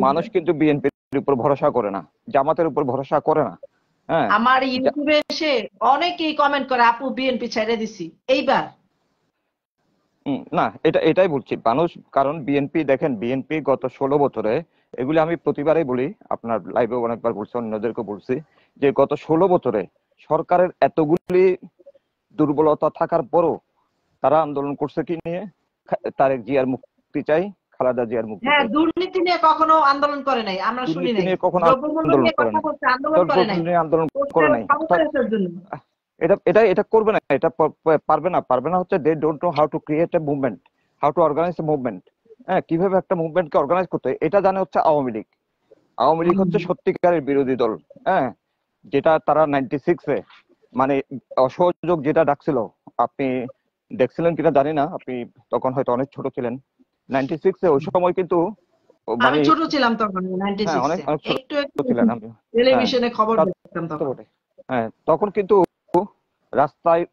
মানুষ কিন্তু বিএনপির উপর ভরসা করে না, জামাতের উপর ভরসা করে না। হ্যাঁ, আমার ইউটিউবে এসে অনেকেই কমেন্ট করে, আপু বিএনপি ছেড়ে দিছি এইবার। না, এটাই বলছি মানুষ, কারণ বিএনপি দেখেন, বিএনপি গত 16 বছরে, এগুলি আমি প্রতিবারই বলি, আপনার লাইভে অনেকবার বলছি, অন্যদেরকে বলছি, যে গত 16 বছরে সরকারের এতগুলি দুর্বলতা থাকার পরও তারা আন্দোলন করছে কি নিয়ে? তারেক জিয়ার মুক্তি চাই, খালেদা জিয়ার মুক্তি চাই। দুর্নীতি নিয়ে কখনো আন্দোলন করে নাই, আমরা শুনি নাই। কখনো আন্দোলন করে নাই, আন্দোলন করে নাই। এটা করবে না, এটা পারবে না হচ্ছে they don't know how to create a movement, how to organise a movement. হ্যাঁ, কিভাবে একটা মুভমেন্টকে অর্গানাইজ করতে হয় এটা জানে হচ্ছে আওয়ামী লীগ। আওয়ামী লীগ হচ্ছে সত্যিকারের বিরোধী দল। হ্যাঁ, যেটা তারা 96-এ মানে অসহযোগ যেটা ডাকছিল, আপনি দেখছিলেন কিনা জানি না, আপনি তখন হয়তো অনেক ছোট ছিলেন। 96-এ ওই সময় কিন্তু আমি ছোট ছিলাম তখন, 96-এ একটু ছিলেন, আমি টেলিভিশনে খবর দেখতাম তখন। হ্যাঁ, তখন কিন্তু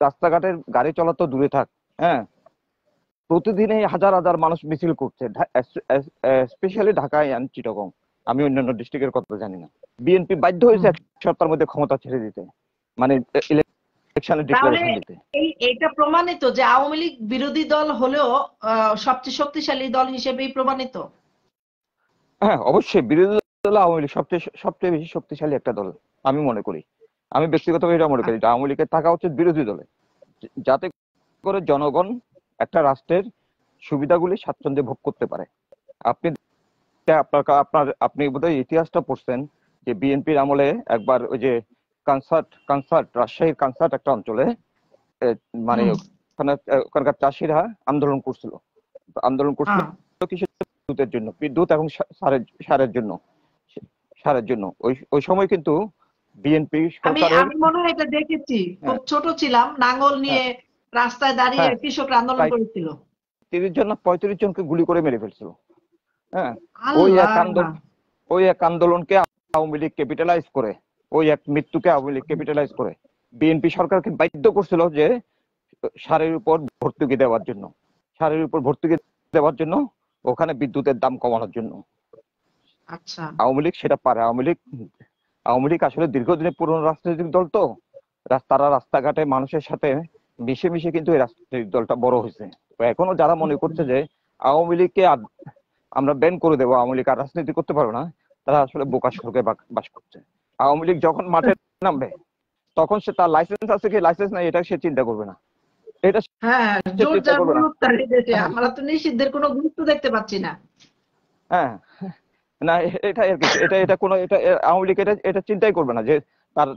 রাস্তাঘাটের গাড়ি চলা তো দূরে থাক, হ্যাঁ, প্রতিদিনই হাজার হাজার মানুষ মিছিল করছে, স্পেশালি ঢাকায় এন্ড চিটাগং, আমি অন্যান্য ডিস্ট্রিক্টের কথা জানি না। বিএনপি বাধ্য হয়েছে এক সপ্তাহের মধ্যে ক্ষমতা ছেড়ে দিতে, মানে ইলেকশনের তাহলে ডিক্লারেশন দিতে। এটা প্রমাণিত যে আওয়ামী লীগ বিরোধী দল হলেও সবচেয়ে শক্তিশালী দল হিসেবেই প্রমাণিত। হ্যাঁ, অবশ্যই বিরোধী দল আওয়ামী লীগ সবচেয়ে বেশি শক্তিশালী একটা দল আমি মনে করি। আমি ব্যক্তিগতভাবে এটা মনে করি যে আওয়ামী লীগের থাকা উচিত বিরোধী দলে, যাতে করে জনগণ একটা রাষ্ট্রের সুবিধাগুলি স্বাচ্ছন্দ্যে ভোগ করতে পারে। আপনি আপনি বোধহয় ইতিহাসটা পড়ছেন যে বিএনপির আমলে একবার ওই যে কানসার্ট রাজশাহীর কানসার্ট একটা অঞ্চলে মানে ওখানকার চাষিরা আন্দোলন করছিল কিসের? বিদ্যুতের জন্য, বিদ্যুৎ এবং সারের জন্য। ওই সময় কিন্তু বিএনপি সরকারের, আমি মনে হয় এটা দেখেছি, খুব ছোট ছিলাম, নাঙ্গল নিয়ে রাস্তায় দাঁড়িয়ে কৃষকরা আন্দোলন করেছিল। 30 জন না 35 জনকে গুলি করে মেরে ফেলছিল। হ্যাঁ, ওই এক আন্দোলনকে আওয়ামী লীগ ক্যাপিটালাইজ করে, ওই এক মৃত্যুকে আওয়ামী লীগ ক্যাপিটালাইজ করে বিএনপি সরকারকে বাধ্য করছিল যে সারের উপর ভর্তুকি দেওয়ার জন্য ওখানে বিদ্যুতের দাম কমানোর জন্য। আচ্ছা, আওয়ামী লীগ সেটা পারে। আওয়ামী লীগ আসলে দীর্ঘদিনের পুরনো রাজনৈতিক দল তো, তারা রাস্তাঘাটে মানুষের সাথে মিশে মিশে কিন্তু এই রাজনৈতিক দলটা বড় হয়েছে। এখনো যারা মনে করছে যে আওয়ামী লীগকে আমরা ব্যান করে দেবো, আওয়ামী লীগ আর রাজনীতি করতে পারবে না, তারা আসলে বোকা স্বর্গে বাস করছে। আওয়ামী লীগ যখন মাঠে নামবে তখন সে তার লাইসেন্স আছে কি লাইসেন্স নাই এটা সে চিন্তা করবে না। এটা চিন্তা করবে না। আমরা তো নিষিদ্ধের কোনো গুরুত্ব দেখতে পাচ্ছি না। হ্যাঁ, না এটা আর কিছু, এটা কোনো আওয়ামী লীগ এটা চিন্তাই করবে না যে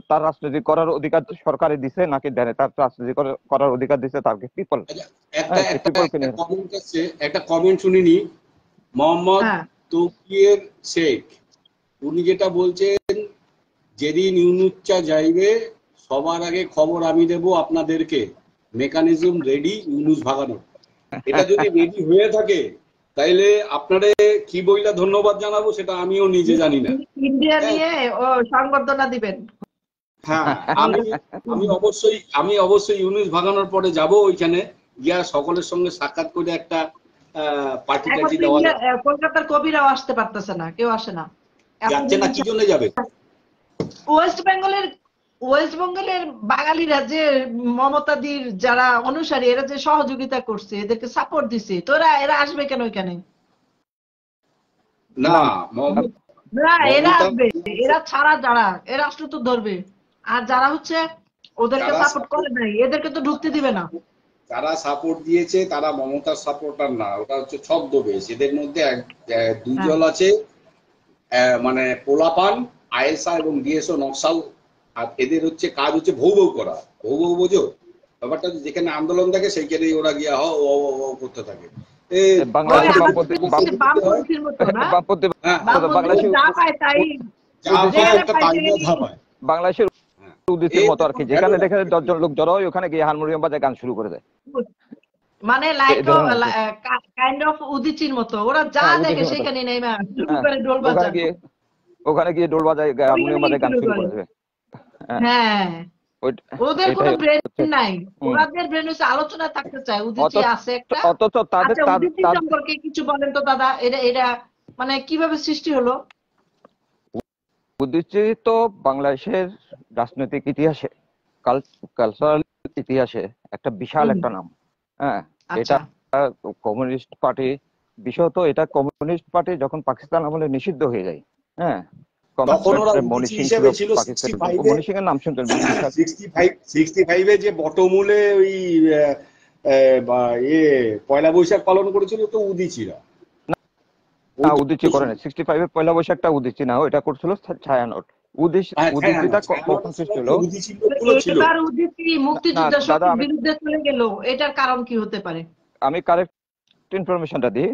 তার রাজনীতি করার অধিকার সরকারে দিছে নাকি দেয়, তার রাজনীতি করার অধিকার দিছে তাকে পিপল। একটা কমেন্ট শুনিনি, মোহাম্মদ তৌকির শেখ, উনি যেটা বলছেন, যেদিন ইউনুচ্চা যাইবে সবার আগে খবর আমি দেব আপনাদেরকে, মেকানিজম রেডি ইউনুস ভাগানোর। এটা যদি রেডি হয়ে থাকে তাইলে আপনারে কি বইলা ধন্যবাদ জানাবো সেটা আমিও নিজে জানি না। ইন্ডিয়া নিয়ে ও সংবর্ধনা দিবেন। হ্যাঁ, আমি অবশ্যই ইউনুস ভাগানোর পরে যাব ওইখানে গিয়া সকলের সঙ্গে সাক্ষাৎ করে একটা পার্টি টার্টি দেওয়া। কলকাতার কবিরাও আসতে পারতেছে না, কেউ আসে না। যাচ্ছে না, কি জন্য যাবে? ওয়েস্ট বেঙ্গলের বাঙালিরা যে মমতাদির যারা অনুসারী, এরা যে সহযোগিতা করছে, এদেরকে সাপোর্ট দিছে, তো এরা আসবে কেন ওইখানে? না, এরা আসবে, এরা ছাড়া যারা এরা আসলে তো ধরবে। আর যারা হচ্ছে ওদেরকে সাপোর্ট করে নাই, এদেরকে তো ঢুকতে দিবে না। যারা সাপোর্ট দিয়েছে তারা মমতার সাপোর্টার না, ওটা হচ্ছে ছদ্মবেশ। এদের মধ্যে দুজন আছে, মানে পোলাপান, আয়েসা এবং ডিএসও নকশাল। আর এদের হচ্ছে কাজ হচ্ছে ভৌ করা। ভৌ বোঝো ব্যাপারটা? যেখানে আন্দোলন থাকে সেইখানেই ওরা গিয়া করতে থাকে। বাংলাদেশের উদিতের মতো আর কি, যেখানে দেখে 10 জন লোক জড়ো হয় ওখানে গিয়ে হারমোনিয়াম বাজায় গান শুরু করে দেয়, মানে কাইন্ড অফ উদিচির মতো। ওরা যা দেখে সেখানে নেমে ঢোল বাজায়, ওখানে গিয়ে ঢোল বাজায় হারমোনিয়াম বাজায় গান শুরু করে দেবে। হ্যাঁ, ওদের কোনো ব্রেন নাই, ওদের ব্রেন হচ্ছে আলোচনা থাকতে চায়। উদিচি আছে একটা, অথচ তাদের উদিচি সম্পর্কে কিছু বলেন তো দাদা, এটা মানে কিভাবে সৃষ্টি হলো? উদিচি তো বাংলাদেশের রাজনৈতিক ইতিহাসে, কালচারাল ইতিহাসে একটা বিশাল একটা নাম। হ্যাঁ, এটা কমিউনিস্ট পার্টি, বিশেষত এটা কমিউনিস্ট পার্টি যখন পাকিস্তান আমলে নিষিদ্ধ হয়ে যায়, হ্যাঁ, যে বটমূলে ওই পয়লা বৈশাখ পালন করেছিল তো উদিচিরা। উদিচি করে না, 65 পয়লা বৈশাখটা উদিচি না, এটা করছিল ছায়ানট। উদিচিটা কখন সৃষ্টি হলো? এবার উদিচি মুক্তিযুদ্ধের বিরুদ্ধে চলে গেল, এটার কারণ কি হতে পারে? আমি কারেক্ট ইনফরমেশনটা দিই।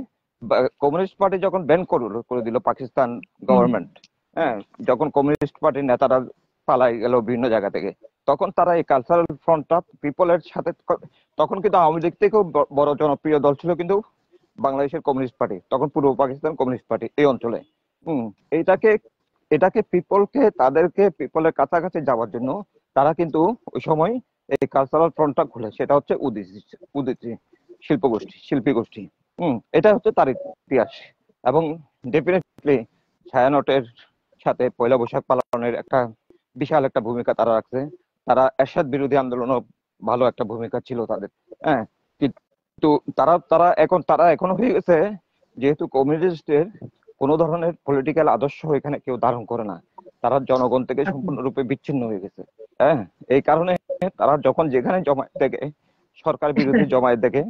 কমিউনিস্ট পার্টি যখন ব্যান করে দিল পাকিস্তান গভর্নমেন্ট, হ্যাঁ, যখন কমিউনিস্ট পার্টির নেতারা পালাই গেল বিভিন্ন জায়গা থেকে, তখন তারা এই কালচারাল ফ্রন্টটা পিপলের সাথে, তখন কিন্তু আওয়ামী লীগ থেকেও বড় জনপ্রিয় দল ছিল কিন্তু বাংলাদেশের কমিউনিস্ট পার্টি, তখন পূর্ব পাকিস্তান কমিউনিস্ট পার্টি এই অঞ্চলে। এটাকে তাদেরকে পিপলের কাছাকাছি যাওয়ার জন্য তারা কিন্তু ওই সময় এই কালচারাল ফ্রন্টটা খুলে, সেটা হচ্ছে উদিচি শিল্পী গোষ্ঠী। এটা হচ্ছে তার ইতিহাস। এবং ডেফিনেটলি ছায়ানটের সাথে পয়লা বৈশাখ পালনের একটা বিশাল একটা ভূমিকা তারা রাখছে। তারা এরশাদ বিরোধী আন্দোলনও ভালো একটা ভূমিকা ছিল তাদের। হ্যাঁ, কিন্তু তারা এখনো হয়ে গেছে, যেহেতু কমিউনিস্টের কোনো ধরনের পলিটিক্যাল আদর্শ এখানে কেউ ধারণ করে না, তারা জনগণ থেকে সম্পূর্ণরূপে বিচ্ছিন্ন হয়ে গেছে। হ্যাঁ, এই কারণে তারা যখন যেখানে জমায়েত দেখে, সরকার বিরোধী জমায়েত দেখে,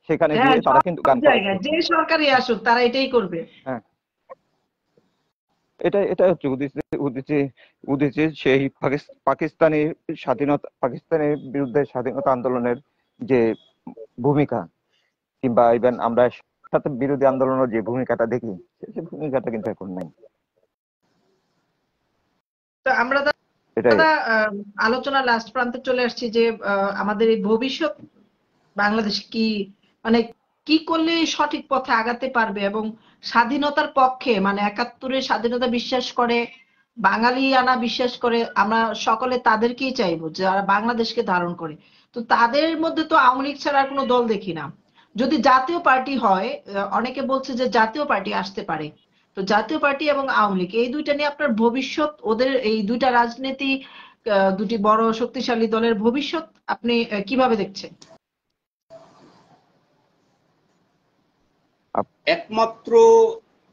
সেখানে হ্যাঁ, গিয়ে তারা কিন্তু গান করা জায়গায় শুরু যে করে। সরকারই আসুক তারা এটাই করবে। হ্যাঁ, এটা হচ্ছে উদিচি সেই পাকিস্তানের বিরুদ্ধে স্বাধীনতা আন্দোলনের যে ভূমিকা, কিংবা ইভেন আমরা সাথে বিরোধী আন্দোলনের যে ভূমিকাটা দেখি, সেই ভূমিকাটা কিন্তু এখন নাই। তো আমরা এটাই। দাদা আলোচনা লাস্ট প্রান্তে চলে আসছি যে আমাদের এই ভবিষ্যৎ বাংলাদেশ কি, মানে কি করলে সঠিক পথে আগাতে পারবে এবং স্বাধীনতার পক্ষে, মানে ৭১-এর স্বাধীনতা বিশ্বাস করে, বাঙালি আনা বিশ্বাস করে, আমরা সকলে তাদেরকেই চাইবো যারা বাংলাদেশকে ধারণ করে। তো তাদের মধ্যে তো আওয়ামী লীগ ছাড়া আর কোনো দল দেখি না। যদি জাতীয় পার্টি হয়, অনেকে বলছে যে জাতীয় পার্টি আসতে পারে। তো জাতীয় পার্টি এবং আওয়ামী লীগ এই দুইটা নিয়ে আপনার ভবিষ্যৎ, ওদের এই দুইটা রাজনীতি, দুটি বড় শক্তিশালী দলের ভবিষ্যৎ আপনি কিভাবে দেখছেন? একমাত্র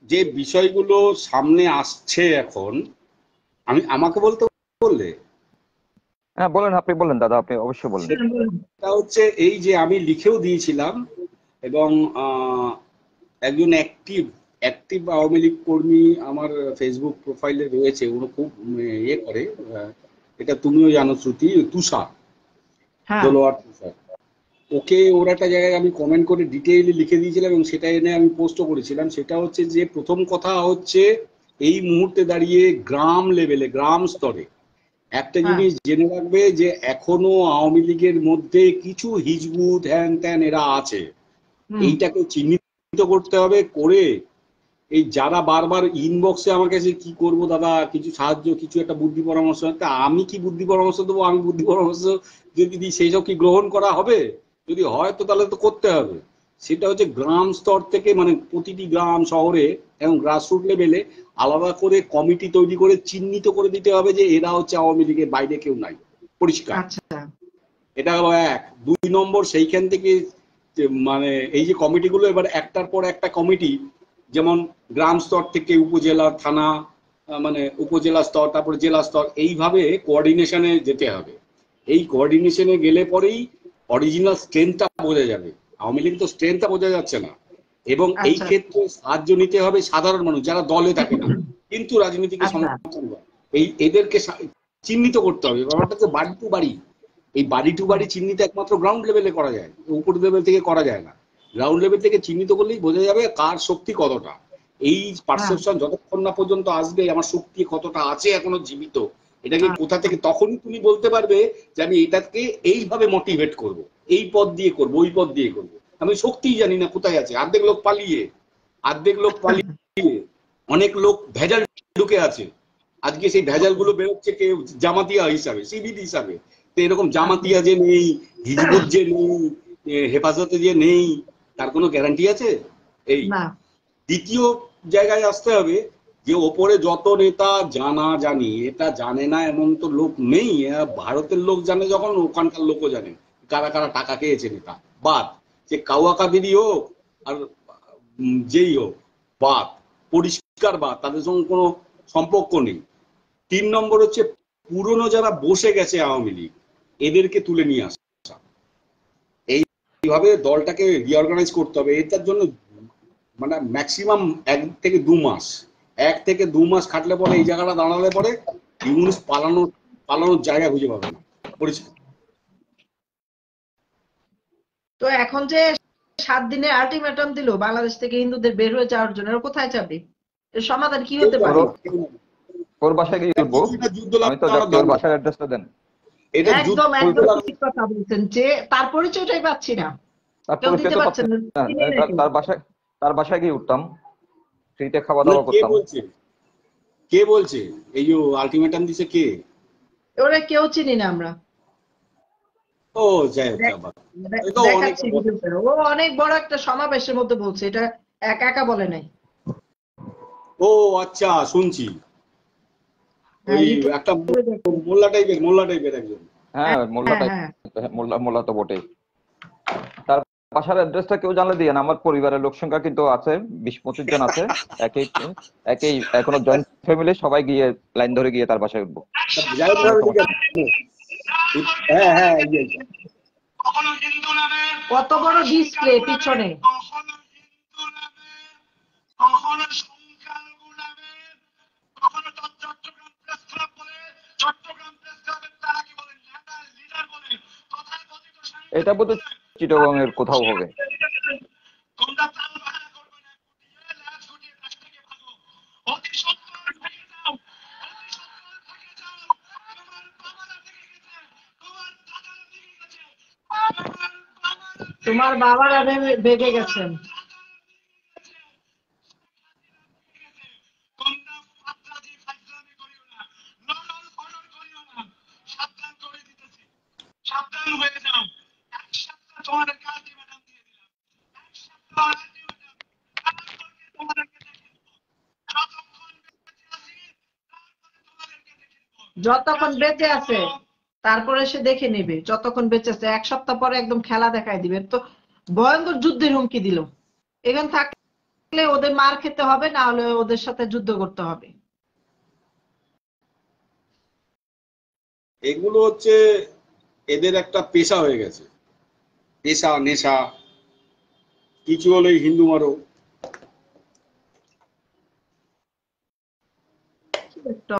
যে বিষয়গুলো সামনে আসছে এখন, আমাকে বললে হ্যাঁ বলেন, আপনি বলেন দাদা, আপনি অবশ্যই বলেন। সেটা হচ্ছে এই যে আমি লিখেও দিয়েছিলাম, এবং একজন অ্যাক্টিভ আওয়ামী লীগ কর্মী আমার ফেসবুক প্রোফাইলে রয়েছে, উনি খুব ইয়ে করে, এটা তুমিও জানো শ্রুতি, তুষার, দোলোয়ার তুষার। ওর একটা জায়গায় আমি কমেন্ট করে ডিটেইলি লিখে দিয়েছিলাম এবং সেটা এনে আমি পোস্টও করেছিলাম। সেটা হচ্ছে যে প্রথম কথা হচ্ছে এই মুহূর্তে দাঁড়িয়ে গ্রাম লেভেলে, গ্রাম স্তরে একটা জিনিস জেনে রাখবে যে এখনো আওয়ামী লীগের মধ্যে কিছু হিজবুত হ্যান ত্যান এরা আছে। এইটাকে চিহ্নিত করতে হবে, করে এই যারা বারবার ইনবক্সে আমাকে যে কি করব দাদা, কিছু সাহায্য, কিছু একটা বুদ্ধি পরামর্শ, আমি কি বুদ্ধি পরামর্শ দেবো? আমি বুদ্ধি পরামর্শ যদি দিই সেই সব কি গ্রহণ করা হবে? যদি হয় তো তাহলে তো করতে হবে। সেটা হচ্ছে গ্রাম স্তর থেকে, মানে প্রতিটি গ্রাম শহরে এবং গ্রাসরুট লেভেলে আলাদা করে কমিটি তৈরি করে চিহ্নিত করে দিতে হবে যে এরা হচ্ছে আওয়ামী লীগের, বাইরে কেউ নাই, পরিষ্কার। এটা হলো এক। ২ নম্বর, সেইখান থেকে মানে এই যে কমিটিগুলো এবার একটার পর একটা কমিটি, যেমন গ্রাম স্তর থেকে উপজেলা, থানা, মানে উপজেলা স্তর, তারপরে জেলা স্তর, এইভাবে কোঅর্ডিনেশনে যেতে হবে। এই কোঅর্ডিনেশনে গেলে পরেই অরিজিনাল স্ট্রেংথটা বোঝা যাবে। আওয়ামী লীগ তো স্ট্রেংথটা বোঝা যাচ্ছে না। এবং এই ক্ষেত্রে সাহায্য নিতে হবে সাধারণ মানুষ যারা দলে থাকে না কিন্তু রাজনীতিকে সমর্থন করে, এদেরকে চিহ্নিত করতে হবে। ব্যাপারটা হচ্ছে বাড়ি টু বাড়ি, এই বাড়ি টু বাড়ি চিহ্নিত একমাত্র গ্রাউন্ড লেভেলে করা যায়, উপর লেভেল থেকে করা যায় না। গ্রাউন্ড লেভেল থেকে চিহ্নিত করলেই বোঝা যাবে কার শক্তি কতটা। এই পারসেপশন যতক্ষণ না পর্যন্ত আসবে আমার শক্তি কতটা আছে এখনো জীবিত, এটাকে কোথা থেকে, তখনই তুমি বলতে পারবে যে আমি এটাকে এইভাবে মোটিভেট করব, এই পথ দিয়ে করব, ওই পথ দিয়ে করব। আমি শক্তিই জানি না কোথায় আছে। অর্ধেক লোক পালিয়ে, অনেক লোক ভেজাল ঢুকে আছে। আজকে সেই ভেজাল গুলো বেরোচ্ছে কে? জামাতিয়া হিসাবে, সিভিল হিসাবে। তো এরকম জামাতিয়া যে নেই, হিজবুত যে নেই, হেফাজতে যে নেই, তার কোনো গ্যারান্টি আছে? এই দ্বিতীয় জায়গায় আসতে হবে যে ওপরে যত নেতা জানি, এটা জানে না এমন তো লোক নেই। ভারতের লোক জানে যখন, ওখানকার লোকও জানে কারা কারা টাকা খেয়েছে নেতা। বাদ, যে কাওয়া কাদেরই হোক আর যেই হোক, বাদ, পরিষ্কার বাদ, তাদের সঙ্গে কোনো সম্পর্ক নেই। ৩ নম্বর হচ্ছে পুরনো যারা বসে গেছে আওয়ামী লীগ, এদেরকে তুলে নিয়ে আসা, এইভাবে দলটাকে রিঅর্গানাইজ করতে হবে। এটার জন্য মানে ম্যাক্সিমাম ১ থেকে ২ মাস, ১ থেকে ২ মাস খাটলে পরে এই জায়গাটা দাঁড়ালে পরে ইউনুস পালানোর জায়গা খুঁজে পাবে না, পরিষ্কার। তো এখন যে ৭ দিনের আলটিমেটাম দিল বাংলাদেশ থেকে হিন্দুদের বের হয়ে যাওয়ার জন্য, ওরা কোথায় যাবে? এর সমাধান কি হতে পারে? ওর বাসায় গিয়ে বলবো, আমি তো যাচ্ছি, ওর বাসার অ্যাড্রেসটা দেন। একদম ঠিক কথা বলছেন, যে তার পরিচয়টাই পাচ্ছি না, কেউ দিতে পারছেন না। তার বাসায় গিয়ে উঠতাম, ফ্রিতে খাওয়া দাওয়া করতাম। কে বলছে এই যে আলটিমেটাম দিছে? কে? ওরা কেউ চিনি না আমরা। ও যাই হোক, ও অনেক বড় একটা সমাবেশের মধ্যে বলছে, এটা একা একা বলে নাই। ও আচ্ছা, শুনছি। ওই একটা মোল্লা টাইপের একজন। হ্যাঁ হ্যাঁ মোল্লাটাই, হ্যাঁ মোল্লা তো বটেই। তার বাসার অ্যাড্রেসটা কেউ জানলে দিয়ে না, আমার পরিবারের লোক সংখ্যা কিন্তু আছে 20-25 জন আছে, একই একই এখনো জয়েন্ট ফ্যামিলি, সবাই গিয়ে লাইন ধরে গিয়ে তার বাসায় উঠবো, যাই হোক, কোনো সমস্যা নেই। হ্যাঁ হ্যাঁ এই যে, কত বড় ডিসপ্লে পিছনে। এটা বোধহয় চিটাগং এর কোথাও হবে। তোমার বাবারা বেগে গেছেন। যতক্ষণ বেঁচে আছে তারপরে সে দেখে নেবে, যতক্ষণ বেঁচে আছে। 1 সপ্তাহ পরে একদম খেলা দেখায় দিবে। তো ভয়ঙ্কর যুদ্ধের হুমকি দিল। এখানে থাকলে ওদের মার খেতে হবে, না হলে ওদের সাথে যুদ্ধ করতে হবে। এগুলো হচ্ছে এদের একটা পেশা হয়ে গেছে, পেশা নেশা, কিছু হলেই হিন্দু মারো। কি একটা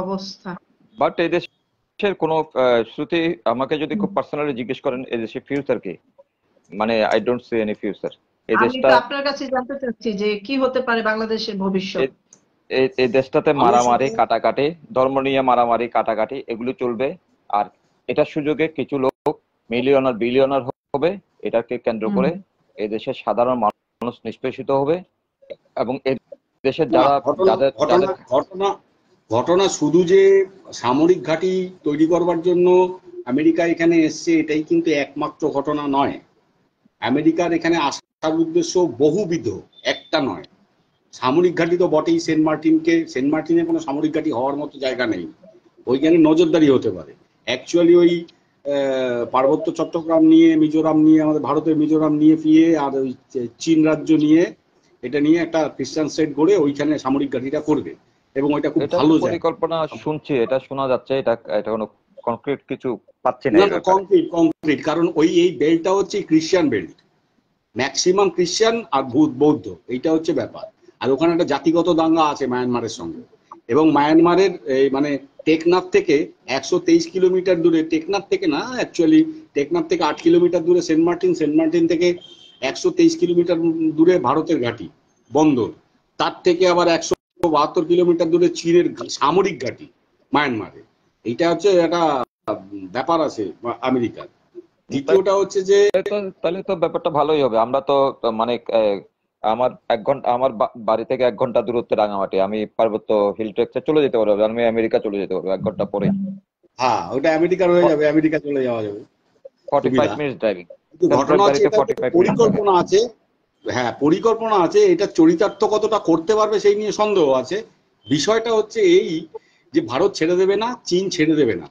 অবস্থা। বাট এই দেশের কোনো শ্রুতি, আমাকে যদি খুব পার্সোনালি জিজ্ঞেস করেন এই দেশের ফিউচার কি, মানে I don't see any future. এই আমি দেশটা, তো আপনার কাছে জানতে চাচ্ছি যে কি হতে পারে বাংলাদেশের ভবিষ্যৎ। এই দেশটাতে আমি মারামারি শুধু কাটাকাটি, ধর্ম নিয়ে মারামারি কাটাকাটি এগুলো চলবে। আর এটার সুযোগে কিছু লোক মিলিয়নার বিলিয়নার হবে, এটাকে কেন্দ্র হুম করে এই দেশের সাধারণ মানুষ নিষ্পেষিত হবে। এবং এই দেশের না, যারা ঘটনা যাদের ঘটনা যাদের ঘটনা ঘটনা শুধু যে সামরিক ঘাঁটি তৈরি করবার জন্য আমেরিকা এখানে এসছে এটাই কিন্তু একমাত্র ঘটনা নয়। আমেরিকার এখানে আসার উদ্দেশ্য বহুবিধ, একটা নয়। সামরিক ঘাঁটি তো বটেই, সেন্ট মার্টিনে কোনো সামরিক ঘাঁটি হওয়ার মতো জায়গা নেই, ওইখানে নজরদারি হতে পারে। অ্যাকচুয়ালি ওই পার্বত্য চট্টগ্রাম নিয়ে, মিজোরাম নিয়ে, আমাদের ভারতের মিজোরাম নিয়ে ফিরে, আর ওই চীন রাজ্য নিয়ে, এটা নিয়ে একটা খ্রিস্টান স্টেট গড়ে ওইখানে সামরিক ঘাঁটিটা করবে, এবং ওইটা খুব এটা তো ভালো জায়গা। পরিকল্পনা শুনছি, এটা শোনা যাচ্ছে, এটা এটা কোনো কনক্রিট কিছু পাচ্ছি না না এই না, ব্যাপারে। কংক্রিট কংক্রিট, কারণ এই বেল্টটা হচ্ছে ক্রিশ্চিয়ান বেল্ট, ম্যাক্সিমাম ক্রিশ্চিয়ান আর বৌদ্ধ, এইটা হচ্ছে ব্যাপার। আর ওখানে একটা জাতিগত দাঙ্গা আছে মায়ানমারের সঙ্গে, এবং মায়ানমারের এই মানে টেকনাফ থেকে 123 কিলোমিটার দূরে, টেকনাফ থেকে না অ্যাকচুয়ালি, টেকনাফ থেকে 8 কিলোমিটার দূরে সেন্ট মার্টিন, সেন্ট মার্টিন থেকে 123 কিলোমিটার দূরে ভারতের ঘাঁটি বন্দর, তার থেকে আবার 172 কিলোমিটার দূরে চীনের সামরিক ঘাঁটি মায়ানমারে। এইটা হচ্ছে একটা ব্যাপার আছে আমেরিকার। দ্বিতীয়টা হচ্ছে যে তাহলে তো ব্যাপারটা ভালোই হবে। আমরা তো তো মানে আমার 1 ঘন্টা, আমার বাড়ি থেকে 1 ঘন্টা দূরত্বে রাঙামাটি, আমি পার্বত্য হিল ট্রেকসে চলে যেতে পারবো, আমি আমেরিকা চলে যেতে পারবো 1 ঘন্টা পরে। হ্যাঁ, ওটা আমেরিকার হয়ে যাবে, আমেরিকা চলে যাওয়া যাবে, 45 সুবিধা। মিনিট ড্রাইভিং, কিন্তু সেলফ ঘটনা ড্রাইভ হচ্ছে গাড়িতে এটা 45 মিনিট লাগে। পরিকল্পনা আছে। হ্যাঁ, পরিকল্পনা আছে, এটা চরিতার্থ কতটা করতে পারবে সেই নিয়ে সন্দেহ আছে। বিষয়টা হচ্ছে এই যে ভারত ছেড়ে দেবে না, চীন ছেড়ে দেবে না,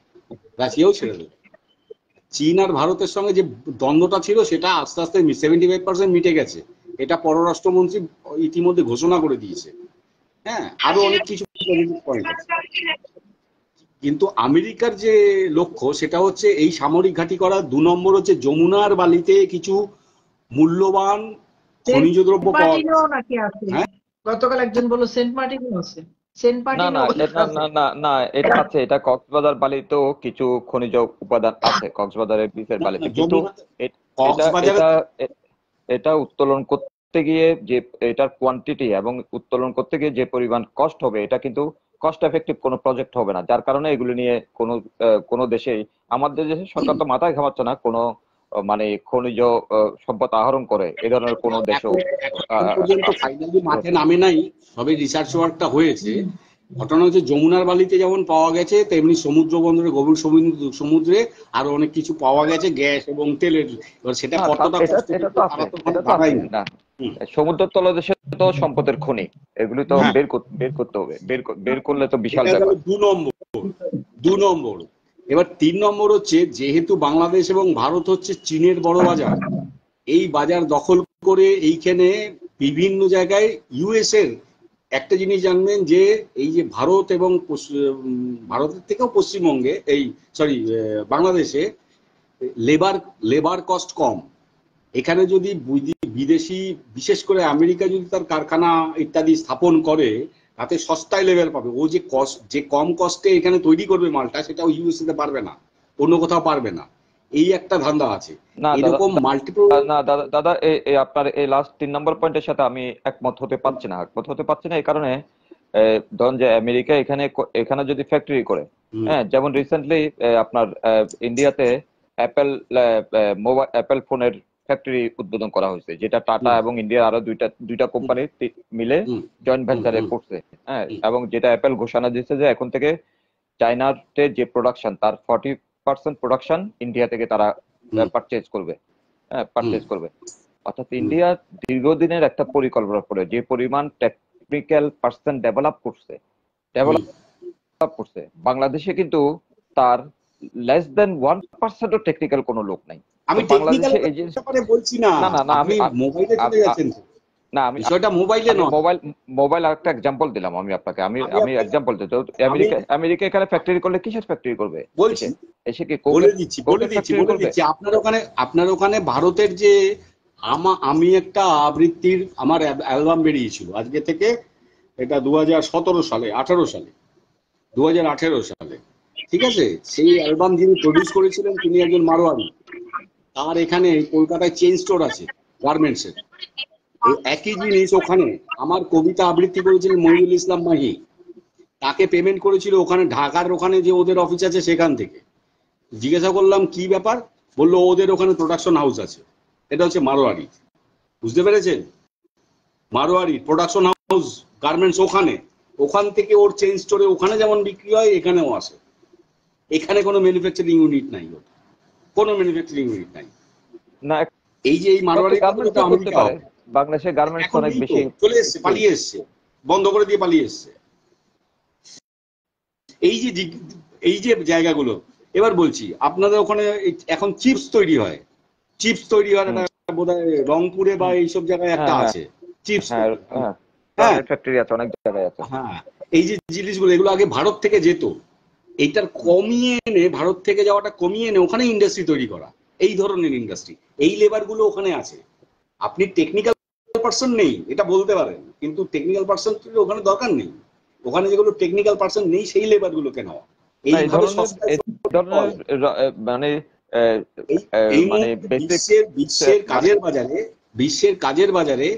রাশিয়াও ছেড়ে দেবে। চীন আর ভারতের সঙ্গে যে দ্বন্দ্বটা ছিল সেটা আস্তে আস্তে 75% মিটে গেছে, এটা পররাষ্ট্রমন্ত্রী ইতিমধ্যে ঘোষণা করে দিয়েছে। হ্যাঁ, আরো অনেক কিছু পজিটিভ পয়েন্ট আছে। কিন্তু আমেরিকার যে লক্ষ্য সেটা হচ্ছে এই সামরিক ঘাঁটি করা। 2 নম্বর হচ্ছে যমুনার বালিতে কিছু মূল্যবান সেন্ট খনিজ দ্রব্য পাওয়া মার্টিনেও গেছে। নাকি আছে? হ্যাঁ, গতকাল একজন বললো সেন্ট মার্টিনেও আছে। সেন্ট না না মার্টিনেও না আছে। না না না, এটা আছে, এটা কক্সবাজার বালিতেও কিছু খনিজ উপাদান আছে, কক্সবাজারের বিচের না না, বালিতে। কিন্তু যমুনা এটা কক্সবাজারে এটা এটা উত্তোলন করতে গিয়ে যে এটার কোয়ান্টিটি এবং উত্তোলন করতে গিয়ে যে পরিমাণ কষ্ট হবে, এটা কিন্তু কস্ট এফেক্টিভ কোনো প্রজেক্ট হবে না। যার কারণে এগুলো নিয়ে কোনো দেশেই, আমাদের দেশের সরকার তো মাথায় ঘামাচ্ছে না কোনো মানে খনিজ সম্পদ আহরণ করে এই ধরনের কোনো দেশও এখন এখন আহ, পর্যন্ত আহ, ফাইনালি মাঠে হচ্ছে না। নামে নাই, সবে রিসার্চ ওয়ার্কটা হয়েছে। ঘটনা হচ্ছে যমুনার বালিতে যেমন পাওয়া গেছে, তেমনি সমুদ্র বন্দরে, গভীর সমুদ্রে আরো অনেক কিছু পাওয়া গেছে, গ্যাস এবং তেলের। এবার সেটা না কতটা এটা কষ্ট এটা করতে তো তারা আছে, তো মানে এটা তো আছে ভাবায়নি। না। হুম, সমুদ্র তলদেশে তো সম্পদের খনি, এগুলি তো হ্যাঁ, বের করতে হবে, বের করলে তো বিশাল এটা গেল ব্যাপার। 2 নম্বর। 2 নম্বর, এবার 3 নম্বর হচ্ছে, যেহেতু বাংলাদেশ এবং ভারত হচ্ছে চীনের বড় বাজার, এই বাজার দখল করে এইখানে বিভিন্ন জায়গায় ইউএস এর একটা জিনিস জানবেন, যে এই যে ভারত এবং ভারতের থেকেও পশ্চিমবঙ্গে এই সরি বাংলাদেশে লেবার লেবার কস্ট কম। এখানে যদি বিদেশি, বিশেষ করে আমেরিকা যদি তার কারখানা ইত্যাদি স্থাপন করে, তাতে সস্তায় লেবার পাবে। ও যে কস্ট, যে কম কস্টে এখানে তৈরি করবে মালটা, সেটা ও ইউএসএ তে পারবে না, অন্য কোথাও পারবে না। এই একটা ধান্দা আছে। না দাদা, এরকম মাল্টিপল। না দাদা দাদা আপনার এই লাস্ট 3 নম্বর পয়েন্টের সাথে আমি একমত হতে পারছি না। এই কারণে ধরুন যে আমেরিকা এখানে এখানে যদি ফ্যাক্টরি করে, হ্যাঁ, যেমন রিসেন্টলি আপনার ইন্ডিয়াতে অ্যাপেল মোবাইল অ্যাপেল ফোনের ফ্যাক্টরি উদ্বোধন করা হয়েছে, যেটা টাটা এবং ইন্ডিয়ার আরো দুইটা কোম্পানি মিলে জয়েন্ট ভেঞ্চারে করছে। হ্যাঁ, এবং যেটা অ্যাপেল ঘোষণা দিয়েছে যে এখন থেকে চায়নার যে প্রোডাকশন, তার 40% প্রোডাকশন ইন্ডিয়া থেকে তারা পারচেজ করবে। হ্যাঁ, পারচেজ করবে। অর্থাৎ ইন্ডিয়া দীর্ঘদিনের একটা পরিকল্পনা করে যে পরিমাণ টেকনিক্যাল পার্সন ডেভেলপ করছে, বাংলাদেশে কিন্তু তার লেস দেন 1%ও টেকনিক্যাল কোনো লোক নাই। আমি বাংলাদেশে এই যে ব্যাপারে বলছি না, না না না আপনি মোবাইলে চলে যাচ্ছেন। না, আমি বিষয়টা মোবাইলে নয়। মোবাইল একটা এক্সাম্পল দিলাম আমি আপনাকে। আমি এক্সাম্পল দিতে, আমেরিকা এখানে ফ্যাক্টরি করলে কিসের ফ্যাক্টরি করবে? বলছি, এসে কি বলে দিচ্ছি আপনার ওখানে ভারতের যে আমি একটা আবৃত্তির আমার অ্যালবাম বেরিয়েছিল আজকে থেকে, এটা 2017 সালে 18 সালে 2018 সালে, ঠিক আছে। সেই অ্যালবাম যিনি প্রডিউস করেছিলেন তিনি একজন মারোয়ারি। তার এখানে কলকাতায় চেইন স্টোর আছে গার্মেন্টসের। এই একই জিনিস ওখানে আমার কবিতা আবৃত্তি করেছিলেন মহিউল ইসলাম মাহি, তাকে পেমেন্ট করেছিল ওখানে ঢাকার ওখানে যে ওদের অফিস আছে সেখান থেকে। জিজ্ঞাসা করলাম কি ব্যাপার, বললো ওদের ওখানে প্রোডাকশন হাউস আছে। এটা হচ্ছে মারোয়ারি, বুঝতে পেরেছেন? মারোয়ারি প্রোডাকশন হাউস গার্মেন্টস ওখানে, ওখান থেকে ওর চেইন স্টোরে ওখানে যেমন বিক্রি হয় এখানেও আসে। এখানে কোনো ম্যানুফ্যাকচারিং ইউনিট নাই, ওর কোনো ম্যানুফ্যাকচারিং ইউনিট নাই। না, এই যে এই মারোয়ারি বাংলাদেশের গার্মেন্টস অনেক বেশি চলে এসছে, পালিয়ে এসছে, বন্ধ করে দিয়ে পালিয়ে এসছে। এই যে জায়গাগুলো, এবার বলছি আপনাদের ওখানে এখন চিপস তৈরি হয়, একটা বোধহয় রংপুরে বা এইসব জায়গায় একটা আছে চিপস। ফ্যাক্টরি আছে, অনেক জায়গায় আছে। হ্যাঁ, এই যে জিনিসগুলো, এগুলো আগে ভারত থেকে যেত, এইটার কমিয়ে এনে, ভারত থেকে যাওয়াটা কমিয়ে এনে ওখানে ইন্ডাস্ট্রি তৈরি করা, এই ধরনের ইন্ডাস্ট্রি। এই লেবার গুলো ওখানে আছে। আপনি টেকনিক্যাল পার্সন নেই এটা বলতে পারেন, কিন্তু টেকনিক্যাল পার্সন ওখানে দরকার নেই। ওখানে যেগুলো টেকনিক্যাল পার্সন নেই সেই লেবার গুলোকে নেওয়া। এইভাবে মানে বিশ্বের কাজের বাজারে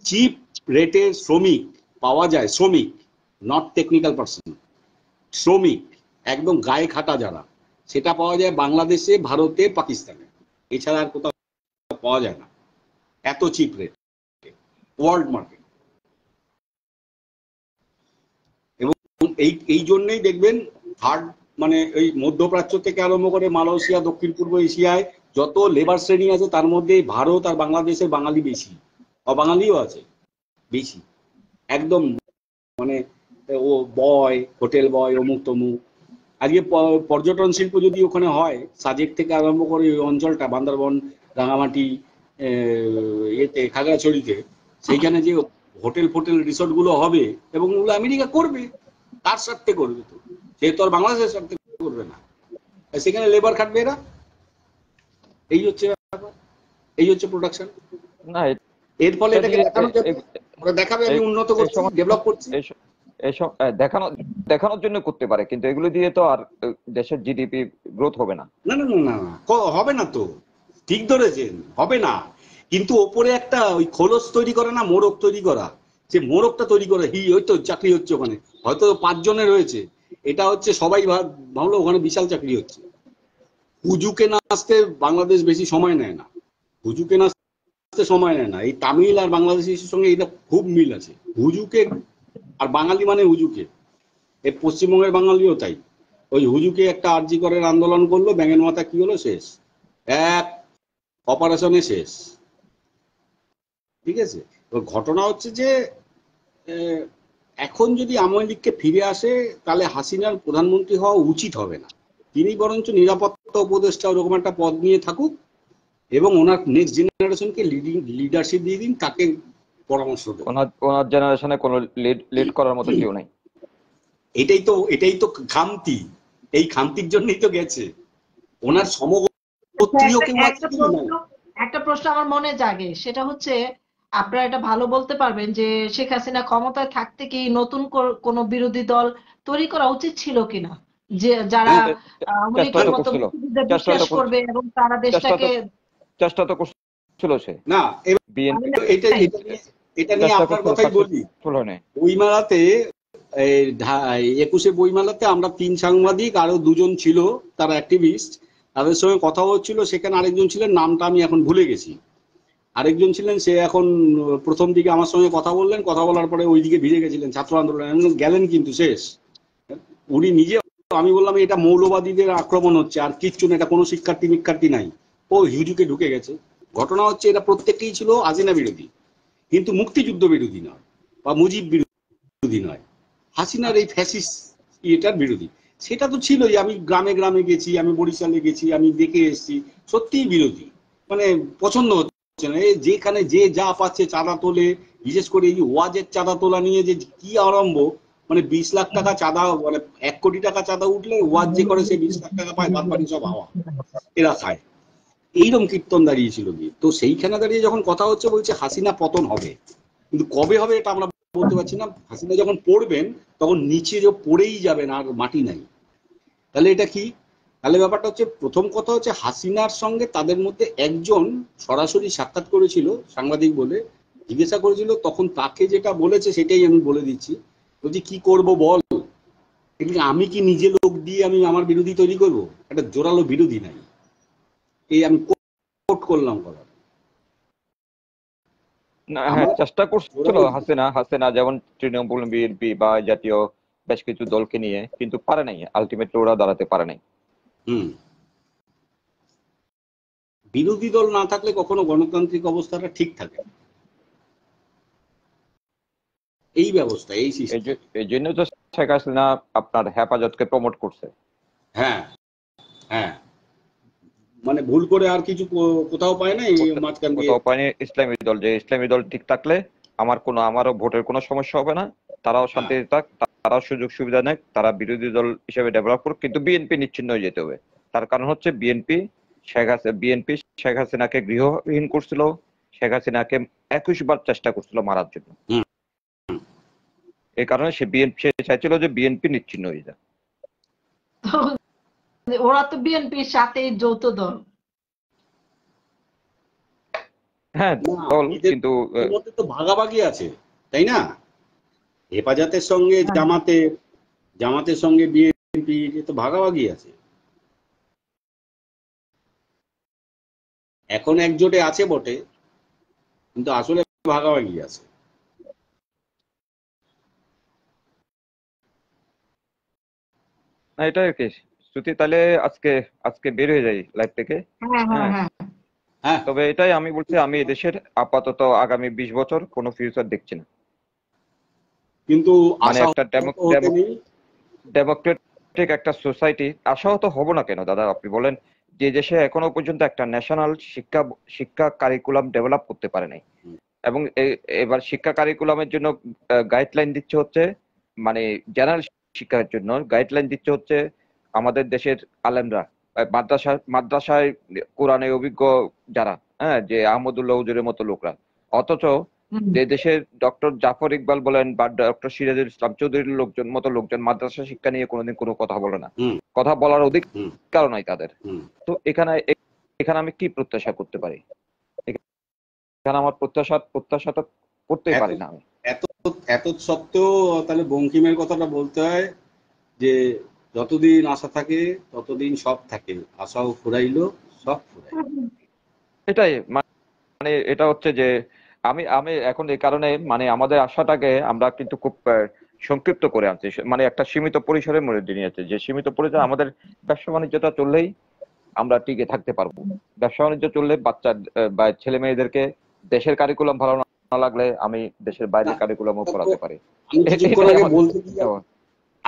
চিপ রেটে শ্রমিক পাওয়া যায়, শ্রমিক, নট টেকনিক্যাল পার্সন, শ্রমিক একদম গায়ে খাটা যারা, সেটা পাওয়া যায় বাংলাদেশে, ভারতে, পাকিস্তানে, এছাড়া আর কোথাও পাওয়া যায় না এত চিপ রেট ওয়ার্ল্ড মার্কেট। এবং এই জন্যই দেখবেন থার্ড, মানে এই মধ্যপ্রাচ্য থেকে আরম্ভ করে মালয়েশিয়া, দক্ষিণ পূর্ব এশিয়ায় যত লেবার শ্রেণী আছে তার মধ্যে ভারত আর বাংলাদেশের বাঙালি বেশি, অবাঙালিও আছে বেশি একদম। মানে ও বয়, হোটেল বয়, অমুক তমুক। আজকে পর্যটন শিল্প যদি ওখানে হয়, সাজেক থেকে আরম্ভ করে ওই অঞ্চলটা, বান্দরবন, রাঙামাটি, এতে খাগড়াছড়িতে, সেইখানে যে হোটেল রিসোর্ট গুলো হবে, এবং ওগুলো আমেরিকা করবে, তার স্বার্থে করবে, তো যেহেতু আর বাংলাদেশের স্বার্থে করবে না, সেখানে লেবার খাটবে এরা। এই হচ্ছে প্রোডাকশন। না, এর ফলে এটাকে দেখানো যাবে, দেখাবে আমি উন্নত করছি, ডেভেলপ করছি, এসব দেখানোর জন্য করতে পারে, কিন্তু এগুলো দিয়ে তো আর দেশের জিডিপি গ্রোথ হবে না। না না না না, হবে না তো, ঠিক ধরেছেন, হবে না। কিন্তু ওপরে একটা ওই খোলস তৈরি করা না, মোড়ক তৈরি করা, যে মোড়কটা তৈরি করে ওই তো চাকরি হচ্ছে ওখানে, হয়তো 5 জনের হয়েছে, এটা হচ্ছে সবাই ভাবলো ওখানে বিশাল চাকরি হচ্ছে। হুজুকে নাচতে বাংলাদেশ বেশি সময় নেয় না, হুজুকে নাচতে সময় নেয় না। এই তামিল আর বাংলাদেশের সঙ্গে এটা খুব মিল আছে, হুজুকে আর বাঙালি মানে হুজুকে। এই পশ্চিমবঙ্গের বাঙালিও তাই, ওই হুজুকে একটা আরজি করের আন্দোলন করলো, ব্যাঙের মাথা কি হলো, শেষ, এক অপারেশনে শেষ, ঠিক আছে। ঘটনা হচ্ছে যে এখন যদি আওয়ামী লীগকে ফিরে আসে, তাহলে হাসিনার প্রধানমন্ত্রী হওয়া উচিত হবে না, তিনি বরঞ্চ নিরাপত্তা উপদেষ্টা ওরকম একটা পদ নিয়ে থাকুক এবং ওনার নেক্সট জেনারেশনকে লিডারশিপ দিয়ে দিন, তাকে পরামর্শ দেন। ওনার জেনারেশনে কোনো লিড করার মতো কেউ নাই। এটাই তো খামতি, এই খামতির জন্যই তো গেছে। ওনার সমগোত্রীয় কেউ আছে কি না? একটা প্রশ্ন আমার মনে জাগে, সেটা হচ্ছে আপনারা এটা ভালো বলতে পারবেন যে শেখ হাসিনা ক্ষমতায় থাকতে কি নতুন কোনো বিরোধী দল তৈরি করা উচিত ছিল কিনা, যে যারা আওয়ামী লীগের মতো মুক্তিযুদ্ধে বিশ্বাস করবে এবং তারা দেশটাকে। চেষ্টা তো করছিল সে না। এটা নিয়ে আপনার কথাই বলি, বইমেলাতে 21 বইমেলাতে আমরা 3 সাংবাদিক আরো 2জন ছিল তারা অ্যাক্টিভিস্ট, তাদের সঙ্গে কথা হচ্ছিল। সেখানে আরেকজন ছিলেন, নামটা আমি এখন ভুলে গেছি, আরেকজন ছিলেন, সে এখন প্রথম দিকে আমার সঙ্গে কথা বললেন, কথা বলার পরে ওইদিকে ভিড়ে গেছিলেন ছাত্র আন্দোলন গেলেন, কিন্তু শেষ উনি নিজে। আমি বললাম এটা মৌলবাদীদের আক্রমণ হচ্ছে, আর কিচ্ছু না, এটা কোনো শিক্ষার্থী নাই। ও হিউজুকে ঢুকে গেছে। ঘটনা হচ্ছে এটা প্রত্যেকটাই ছিল হাসিনা বিরোধী, কিন্তু মুক্তিযুদ্ধ বিরোধী নয় বা মুজিব বিরোধী নয়, হাসিনার এই ফ্যাসিস্ট এটার বিরোধী। সেটা তো ছিলই। আমি গ্রামে গ্রামে গেছি, আমি বরিশালে গেছি, আমি দেখে এসেছি, সত্যিই বিরোধী। মানে পছন্দ হচ্ছে না, যেখানে যে যা পাচ্ছে চাঁদা তোলে। বিশেষ করে এই ওয়াজের চাঁদা তোলা নিয়ে যে কি আরম্ভ, মানে 20 লাখ টাকা চাঁদা, মানে 1 কোটি টাকা চাঁদা উঠলে ওয়াজ যে করে সে 20 লাখ টাকা পায়, বাদ বাকি সব হাওয়া এরা খায়। এইরকম কীর্তন দাঁড়িয়েছিল গিয়ে। তো সেইখানে দাঁড়িয়ে যখন কথা হচ্ছে, বলছে হাসিনা পতন হবে, কিন্তু কবে হবে এটা আমরা বলতে পারছি না। হাসিনা যখন পড়বেন তখন নিচে যে পড়েই যাবেন, আর মাটি নাই। তাহলে এটা কি? তাহলে ব্যাপারটা হচ্ছে, প্রথম কথা হচ্ছে হাসিনার সঙ্গে তাদের মধ্যে একজন সরাসরি সাক্ষাৎ করেছিল, সাংবাদিক বলে জিজ্ঞাসা করেছিল, তখন তাকে যেটা বলেছে সেটাই আমি বলে দিচ্ছি। বলছি কি করব বল, আমি কি নিজে লোক দিয়ে আমি আমার বিরোধী তৈরি করব? একটা জোরালো বিরোধী নাই, এই আমি কোট করলাম কথা। হ্যাঁ, চেষ্টা করছিল হাসিনা যেমন তৃণমূল, বিএনপি বা জাতীয় বেশ কিছু দলকে নিয়ে, কিন্তু পারে নাই, আলটিমেটলি ওরা দাঁড়াতে পারে নাই। বিরোধী দল না থাকলে কখনো গণতান্ত্রিক অবস্থাটা ঠিক থাকে, এই ব্যবস্থা, এই সিস্টেম। এই জন্য তো শেখ হাসিনা আপনার হেফাজতকে প্রমোট করছে। হ্যাঁ হ্যাঁ, মানে ভুল করে আর কিছু কোথাও পায় না, মাঝখান দিয়ে কোথাও পায়নি। ইসলামী দল, যে ইসলামী দল ঠিক থাকলে আমারও ভোটের কোনো সমস্যা হবে না, তারাও শান্তিতে থাক, তারাও সুযোগ সুবিধা নেয়, তারা বিরোধী দল হিসেবে ডেভেলপ করুক, কিন্তু বিএনপি নিচ্ছিন্ন হয়ে যেতে হবে। তার কারণ হচ্ছে বিএনপি শেখ হাসিনাকে গৃহহীন করছিল, শেখ হাসিনাকে 21 বার চেষ্টা করছিল মারার জন্য। এই কারণে সে চাইছিল যে বিএনপি নিচ্ছিন্ন হয়ে যায়। ওরা তো বিএনপির সাথে যৌথ দল। হ্যাঁ, দল, কিন্তু তো ভাগাভাগি আছে, তাই না? হেফাজতের সঙ্গে জামাতের সঙ্গে বিএনপি তো ভাগাভাগি আছে। এখন একজোটে আছে বটে, কিন্তু আসলে ভাগাভাগি আছে। না, এটা আর কি শ্রুতি, তাহলে আজকে বের হয়ে যাই লাইভ থেকে। হ্যাঁ, তবে এটাই আমি বলছি, আমি এদেশের আপাতত আগামী 20 বছর কোনো ফিউচার দেখছি না। কিন্তু মানে একটা ডেমোক্রেটিক একটা সোসাইটি আশাহত হব না কেন দাদা? আপনি বলেন, যে দেশে এখনো পর্যন্ত একটা ন্যাশনাল শিক্ষা কারিকুলাম ডেভেলপ করতে পারে নাই, এবং এবার শিক্ষা কারিকুলামের জন্য গাইডলাইন দিচ্ছে হচ্ছে, মানে জেনারেল শিক্ষার জন্য গাইডলাইন দিচ্ছে হচ্ছে আমাদের দেশের আলেমরা, মাদ্রাসায় কোরআনে অভিজ্ঞ যারা, হ্যাঁ, যে আহমদুল্লাহ হুজুরের মতো লোকরা। অথচ যে দেশের ডক্টর জাফর ইকবাল বলেন বা ডক্টর সিরাজুল ইসলাম চৌধুরীর মতো লোকজন মাদ্রাসা শিক্ষা নিয়ে কোনোদিন কোনো কথা বলে না, কথা বলার অধিকার নাই তাদের। তো এখানে আমি কি প্রত্যাশা করতে পারি? এখানে আমার প্রত্যাশাটা করতেই পারি না আমি। এত সত্ত্বেও তাহলে বঙ্কিমের কথাটা বলতে হয় যে যতদিন আশা থাকে ততদিন সব থাকে, আশাও ফুরাইলো সব ফুরাইলো। এটাই, মানে এটা হচ্ছে যে আমি এখন এই কারণে মানে আমাদের আশাটাকে আমরা কিন্তু খুব সংক্ষিপ্ত করে আনছি, মানে একটা সীমিত পরিসরের মধ্যে নিয়ে যাচ্ছে, যে সীমিত পরিসরে আমাদের ব্যবসা বাণিজ্যটা চললেই আমরা টিকে থাকতে পারবো। ব্যবসা বাণিজ্য চললে বাচ্চা বা ছেলে মেয়েদেরকে দেশের কারিকুলাম ভালো না লাগলে আমি দেশের বাইরের কারিকুলামও পড়াতে পারি।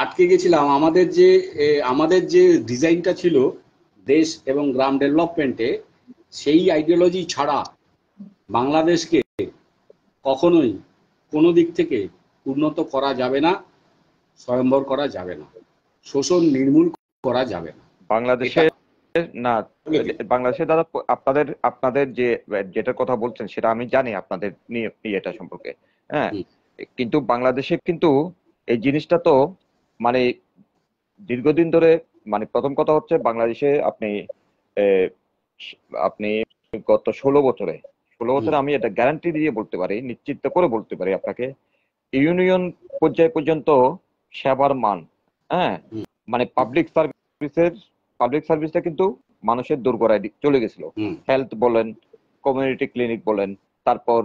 আটকে গেছিলাম। আমাদের যে ডিজাইনটা ছিল দেশ এবং গ্রাম ডেভেলপমেন্টে, সেই আইডিওলজি ছাড়া বাংলাদেশকে কখনোই কোনো দিক থেকে উন্নত করা যাবে না, স্বয়ম্বর করা যাবে না, শোষণ নির্মূল করা যাবে না। বাংলাদেশে না, বাংলাদেশে দাদা আপনাদের আপনাদের যে যেটার কথা বলছেন সেটা আমি জানি আপনাদের নিয়ে এটা সম্পর্কে। হ্যাঁ, কিন্তু বাংলাদেশে কিন্তু এই জিনিসটা তো মানে দীর্ঘদিন ধরে, মানে প্রথম কথা হচ্ছে বাংলাদেশে আপনি গত 16 বছরে আমি এটা গ্যারান্টি দিয়ে বলতে পারি, নিশ্চিত করে বলতে পারি আপনাকে, ইউনিয়ন পর্যায় পর্যন্ত সেবার মান, হ্যাঁ, মানে পাবলিক সার্ভিসটা কিন্তু মানুষের দোরগোড়ায় চলে গেছিল। হেলথ বলেন, কমিউনিটি ক্লিনিক বলেন, তারপর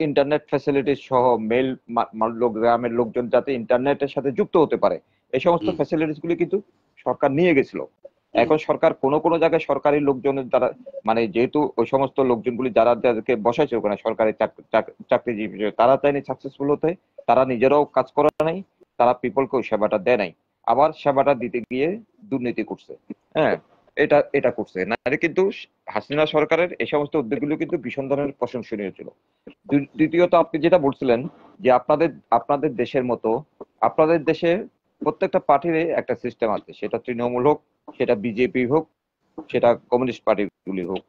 ইন্টারনেট ফ্যাসিলিটি সহ গ্রামের লোকজন যাতে ইন্টারনেটের সাথে যুক্ত হতে পারে, এই সমস্ত ফ্যাসিলিটিস গুলি কিন্তু সরকার নিয়ে গেছিল। এখন সরকার কোনো জায়গায় সরকারি লোকজনের দ্বারা, মানে যেহেতু ওই সমস্ত লোকজনগুলি যাদেরকে বসাইছে ওখানে সরকারি চাকরিজীবী, তারা চাইনি সাকসেসফুল হতে, তারা নিজেরাও কাজ করে নাই, তারা পিপলকে ওই সেবাটা দেয় নাই, আবার সেবাটা দিতে গিয়ে দুর্নীতি করছে। হ্যাঁ, এটা করছে না, কিন্তু হাসিনা সরকারের এই সমস্ত উদ্যোগগুলো কিন্তু ভীষণ ধরনের প্রশংসনীয় ছিল। দ্বিতীয়ত আপনি যেটা বলছিলেন যে আপনাদের দেশের মতো আপনাদের দেশে প্রত্যেকটা পার্টির একটা সিস্টেম আছে, সেটা তৃণমূল হোক, সেটা বিজেপি হোক, সেটা কমিউনিস্ট পার্টিগুলি হোক,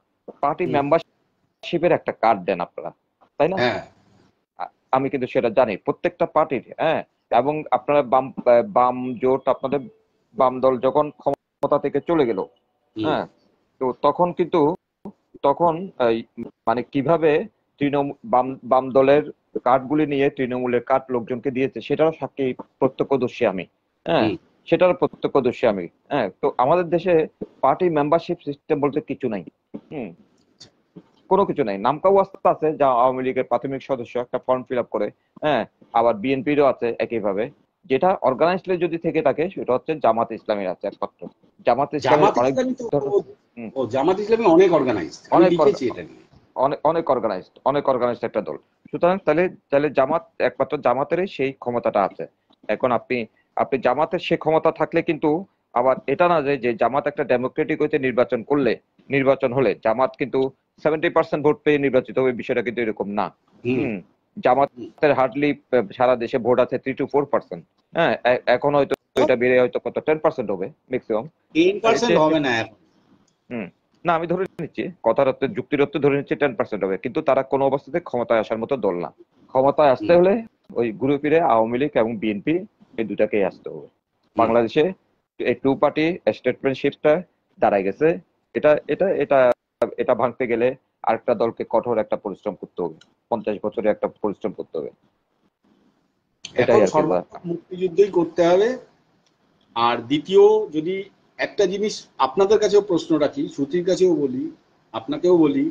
পার্টি মেম্বারশিপের একটা কার্ড দেন আপনারা, তাই না? আমি কিন্তু সেটা জানি প্রত্যেকটা পার্টির। হ্যাঁ, এবং আপনারা বাম জোট, আপনাদের বাম দল যখন ক্ষমতা থেকে চলে গেল, হ্যাঁ, তো তখন মানে কিভাবে বাম দলের কার্ডগুলি নিয়ে তৃণমূলের কার্ড লোকজনকে দিয়েছে সেটারও সাক্ষী, প্রত্যক্ষদর্শী আমি। হ্যাঁ, সেটার প্রত্যক্ষদর্শী আমি। হ্যাঁ, তো আমাদের দেশে পার্টি মেম্বারশিপ সিস্টেম বলতে কিছু নাই। কোনো কিছু নাই। নামকা ওয়াস্তা আছে, যা আওয়ামী লীগের প্রাথমিক সদস্য একটা ফর্ম ফিল আপ করে। হ্যাঁ, আবার বিএনপিরও আছে একইভাবে। যেটা অর্গানাইজড যদি থেকে থাকে সেটা হচ্ছে জামাত ইসলামের আছে একমাত্র। জামাত ইসলামী অনেক অর্গানাইজড, আমি লিখেছি এটা নিয়ে, অনেক অর্গানাইজড একটা দল। সুতরাং তাহলে একমাত্র জামাতেরই সেই ক্ষমতাটা আছে। এখন আপনি জামাতের সেই ক্ষমতা থাকলে কিন্তু আবার এটা না যে জামাত একটা ডেমোক্রেটিক হইতে নির্বাচন হলে জামাত কিন্তু 70% ভোট পেয়ে নির্বাচিত হবে, বিষয়টা কিন্তু এরকম না। জামাতের হার্ডলি সারা দেশে ভোট আছে 3 to 4%। হ্যাঁ, এখন হয়তো এটা বেড়ে হয়তো কত 10% হবে ম্যাক্সিমাম। 10% হবে না এখন। না, আমি ধরে নিচ্ছি, কথার অর্থে, যুক্তির অর্থে ধরে নিচ্ছি 10% হবে, কিন্তু তারা কোনো অবস্থাতে ক্ষমতায় আসার মতো দল না। ক্ষমতায় আসতে হলে ওই ঘুরে ফিরে আওয়ামী লীগ এবং বিএনপি এই দুটাকেই আসতে হবে। বাংলাদেশে এই টু পার্টি স্টেটমেন্টশিপটা দাঁড়ায় গেছে। এটা এটা এটা এটা ভাঙতে গেলে আরেকটা দলকে কঠোর একটা পরিশ্রম করতে হবে, 50 বছরে একটা পরিশ্রম করতে হবে। এটাই মুক্তিযুদ্ধই করতে হবে। আর দ্বিতীয়, যদি একটা জিনিস আপনাদের কাছেও প্রশ্ন রাখি, শ্রুতির কাছেও বলি, আপনাকেও বলি,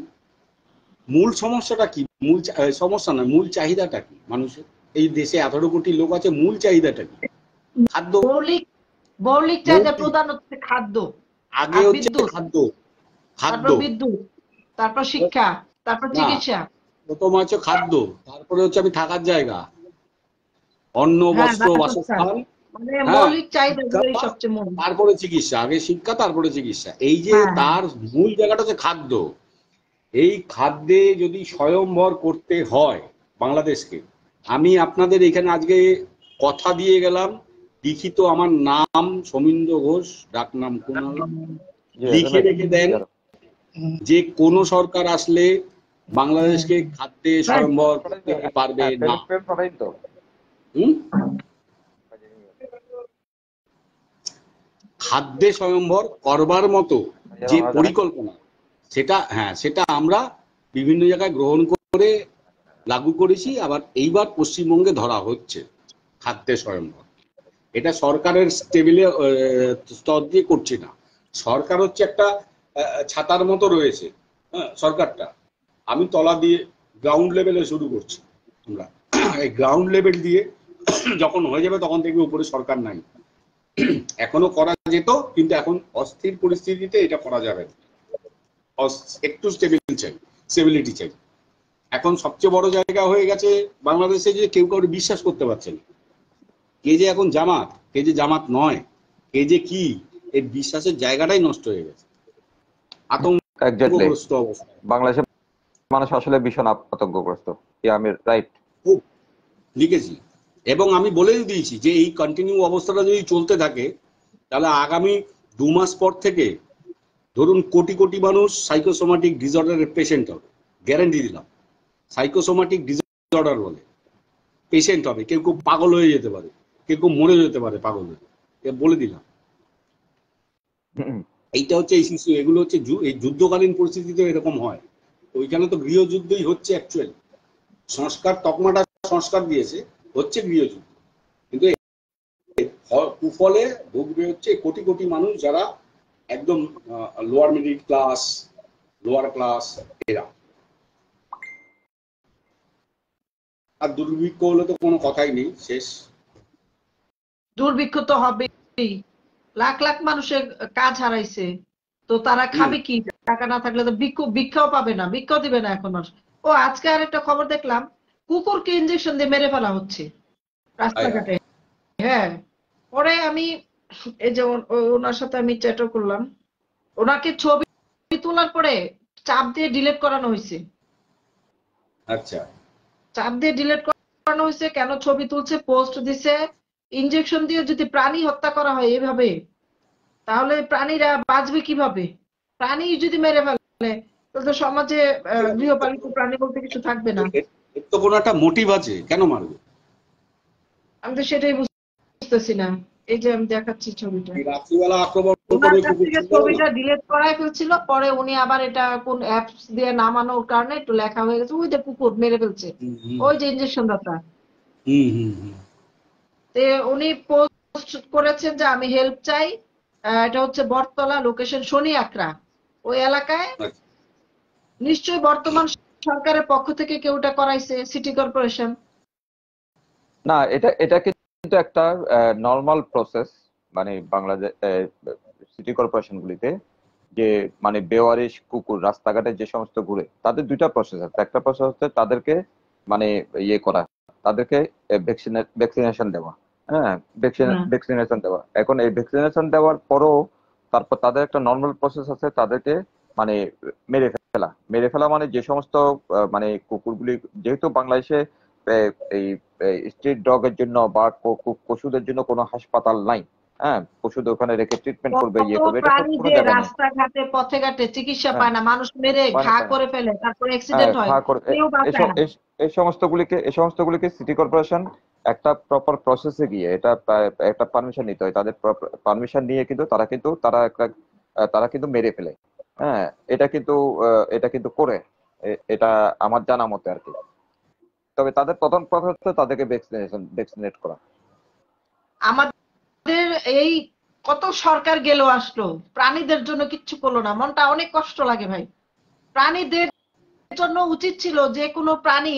মূল সমস্যাটা কি? মূল সমস্যা নয়, মূল চাহিদাটা কি মানুষের? এই দেশে 18 কোটি লোক আছে, মূল চাহিদাটা কি? খাদ্য। মৌলিক চাহিদা প্রধান হচ্ছে খাদ্য। আগে হচ্ছে খাদ্য, বিদ্যুৎ, তারপর শিক্ষা, তারপর চিকিৎসা। প্রথম হচ্ছে খাদ্য, তারপরে হচ্ছে আমি থাকার জায়গা, অন্ন, বস্ত্র, বাসস্থান, তারপরে চিকিৎসা। আগে শিক্ষা, তারপরে চিকিৎসা। এই যে তার মূল জায়গাটা হচ্ছে খাদ্য। এই খাদ্যে যদি স্বয়ম্বর করতে হয় বাংলাদেশকে, আমি আপনাদের এখানে আজকে কথা দিয়ে গেলাম, লিখিত আমার নাম সমীন্দ্র ঘোষ, ডাক নাম কুণাল, লিখে রেখে দেন যে কোন সরকার আসলে বাংলাদেশকে খাদ্যে স্বয়ম্বর করতে পারবে না। খাদ্যে স্বয়ম্বর করবার মতো যে পরিকল্পনা, সেটা আমরা বিভিন্ন জায়গায় গ্রহণ করে লাগু করেছি, আবার এইবার পশ্চিমবঙ্গে ধরা হচ্ছে খাদ্যে স্বয়ম্বর। এটা সরকারের টেবিলে স্তর দিয়ে করছি না, সরকার হচ্ছে একটা ছাতার মতো রয়েছে। হ্যাঁ, সরকারটা আমি তলা দিয়ে গ্রাউন্ড লেভেলে শুরু করছি। আমরা এই গ্রাউন্ড লেভেল দিয়ে যখন হয়ে যাবে তখন দেখবে উপরে সরকার নাই। এখনো করা যেত, কিন্তু এখন অস্থির পরিস্থিতিতে এটা করা যাবে, একটু স্টেবিলিটি চাই। এখন সবচেয়ে বড় জায়গা হয়ে গেছে বাংলাদেশে যে কেউ কাউকে বিশ্বাস করতে পারছে না। কে যে এখন জামাত, কে যে জামাত নয়, কে যে কি, এই বিশ্বাসের জায়গাটাই নষ্ট হয়ে গেছে, এক্স্যাক্টলি। আতঙ্কগ্রস্ত অবস্থা। বাংলাদেশের মানুষ আসলে ভীষণ আতঙ্কগ্রস্ত। আমি রাইট খুব লিখেছি এবং আমি বলেই দিয়েছি যে এই কন্টিনিউ অবস্থাটা যদি চলতে থাকে তাহলে আগামী 2 মাস পর থেকে ধরুন কোটি কোটি মানুষ সাইকোসোমাটিক ডিসঅর্ডারের পেশেন্ট হবে, গ্যারান্টি দিলাম। সাইকোসোমাটিক ডিসঅর্ডার বলে পেশেন্ট হবে, কেউ কেউ পাগল হয়ে যেতে পারে, কেউ কেউ মরে যেতে পারে পাগল হয়ে, বলে দিলাম। এইটা হচ্ছে এই শিশু, এগুলো হচ্ছে এই যুদ্ধকালীন পরিস্থিতিতে এরকম হয়। ওইখানে তো গৃহযুদ্ধই হচ্ছে অ্যাকচুয়ালি। সংস্কার তকমাটা সংস্কার দিয়েছে, হচ্ছে গৃহযুদ্ধ, কিন্তু কুফলে ভুগবে হচ্ছে কোটি কোটি মানুষ যারা একদম lower middle class, lower class, এরা। আর দুর্ভিক্ষ হলে তো কোনো কথাই নেই, শেষ। দুর্ভিক্ষ তো হবেই, লাখ লাখ মানুষের কাজ হারাইছে, তো তারা খাবে কি? টাকা না থাকলে তো ভিক্ষাও পাবে না, ভিক্ষাও দিবে না এখন মানুষ। ও আজকে আর একটা খবর দেখলাম, কুকুরকে ইনজেকশন দিয়ে মেরে ফেলা হচ্ছে রাস্তাঘাটে। হ্যাঁ, পরে আমি এই যে ওনার সাথে আমি চ্যাটও করলাম, ওনাকে ছবি তোলার পরে চাপ দিয়ে ডিলিট করানো হয়েছে। আচ্ছা, চাপ দিয়ে ডিলিট করানো হয়েছে কেন? ছবি তুলছে, পোস্ট দিছে। ইনজেকশন দিয়ে যদি প্রাণী হত্যা করা হয় এভাবে, তাহলে প্রাণীরা বাঁচবে কিভাবে? প্রাণী যদি মেরে ফেলে তাহলে তো সমাজে গৃহপালিত প্রাণী বলতে কিছু থাকবে না। এর তো কোনো একটা মোটিভ আছে, কেন মারবে? আমি তো সেটাই বুঝতেছি না। এই যে আমি দেখাচ্ছি ছবিটা, রাত্রিবেলা আক্রমণ ওনার করে কাছ কুকুর থেকে ছবিটা ডিলিট করাই ফেলছিল, পরে উনি আবার এটা কোন অ্যাপস দিয়ে নামানোর কারণে একটু লেখা হয়ে গেছে, ওই যে কুকুর মেরে ফেলছে, ওই যে ইনজেকশন দাতা। তে উনি পোস্ট করেছেন যে আমি হেল্প চাই, এটা হচ্ছে বটতলা, লোকেশন শনি আকরা, ওই এলাকায়। নিশ্চয়ই বর্তমান সরকারের পক্ষ থেকে কেউ এটা করাইছে, সিটি কর্পোরেশন। না, এটা এটা কিন্তু একটা নর্মাল প্রসেস, মানে বাংলাদেশ সিটি কর্পোরেশন গুলিতে, যে মানে বেওয়ারিশ কুকুর রাস্তাঘাটে যে সমস্ত ঘুরে, তাদের দুইটা প্রসেস আছে। একটা প্রসেস হচ্ছে তাদেরকে মানে ইয়ে করা, তাদেরকে ভ্যাকসিনেশন দেওয়া। হ্যাঁ, ভ্যাকসিনেশন দেওয়া। এখন এই ভ্যাকসিনেশন দেওয়ার পরও তারপর তাদের একটা নর্মাল প্রসেস আছে, তাদেরকে মানে মেরে ফেলা। মেরে ফেলা মানে যে সমস্ত মানে কুকুরগুলি, যেহেতু বাংলাদেশে এই স্ট্রিট ডগের জন্য বা পশুদের জন্য কোনো হাসপাতাল নাই, হ্যাঁ, পশুদের ওখানে রেখে ট্রিটমেন্ট করবে, ইয়ে করবে, এটা প্রাণী কোনো যে জায়গা নেই। রাস্তাঘাটে পথে ঘাটে চিকিৎসা হ্যাঁ, পায় না, মানুষ মেরে মানে ঘা করে ফেলে, তারপরে অ্যাক্সিডেন্ট হয়, কেউ বাঁচায় না। এই সমস্তগুলিকে সিটি কর্পোরেশন একটা প্রপার প্রসেসে গিয়ে এটা একটা পারমিশন নিতে হয়। তাদের পারমিশন নিয়ে কিন্তু তারা কিন্তু মেরে ফেলে। হ্যাঁ, এটা কিন্তু করে, এটা আমার জানা মতে আর কি। তবে তাদের প্রথম কথা হচ্ছে তাদেরকে ভ্যাকসিনেট করা। আমাদের এই কত সরকার গেল আসলো, প্রাণীদের জন্য কিচ্ছু করলো না, মনটা অনেক কষ্ট লাগে ভাই। প্রাণীদের জন্য উচিত ছিল যে কোনো প্রাণী,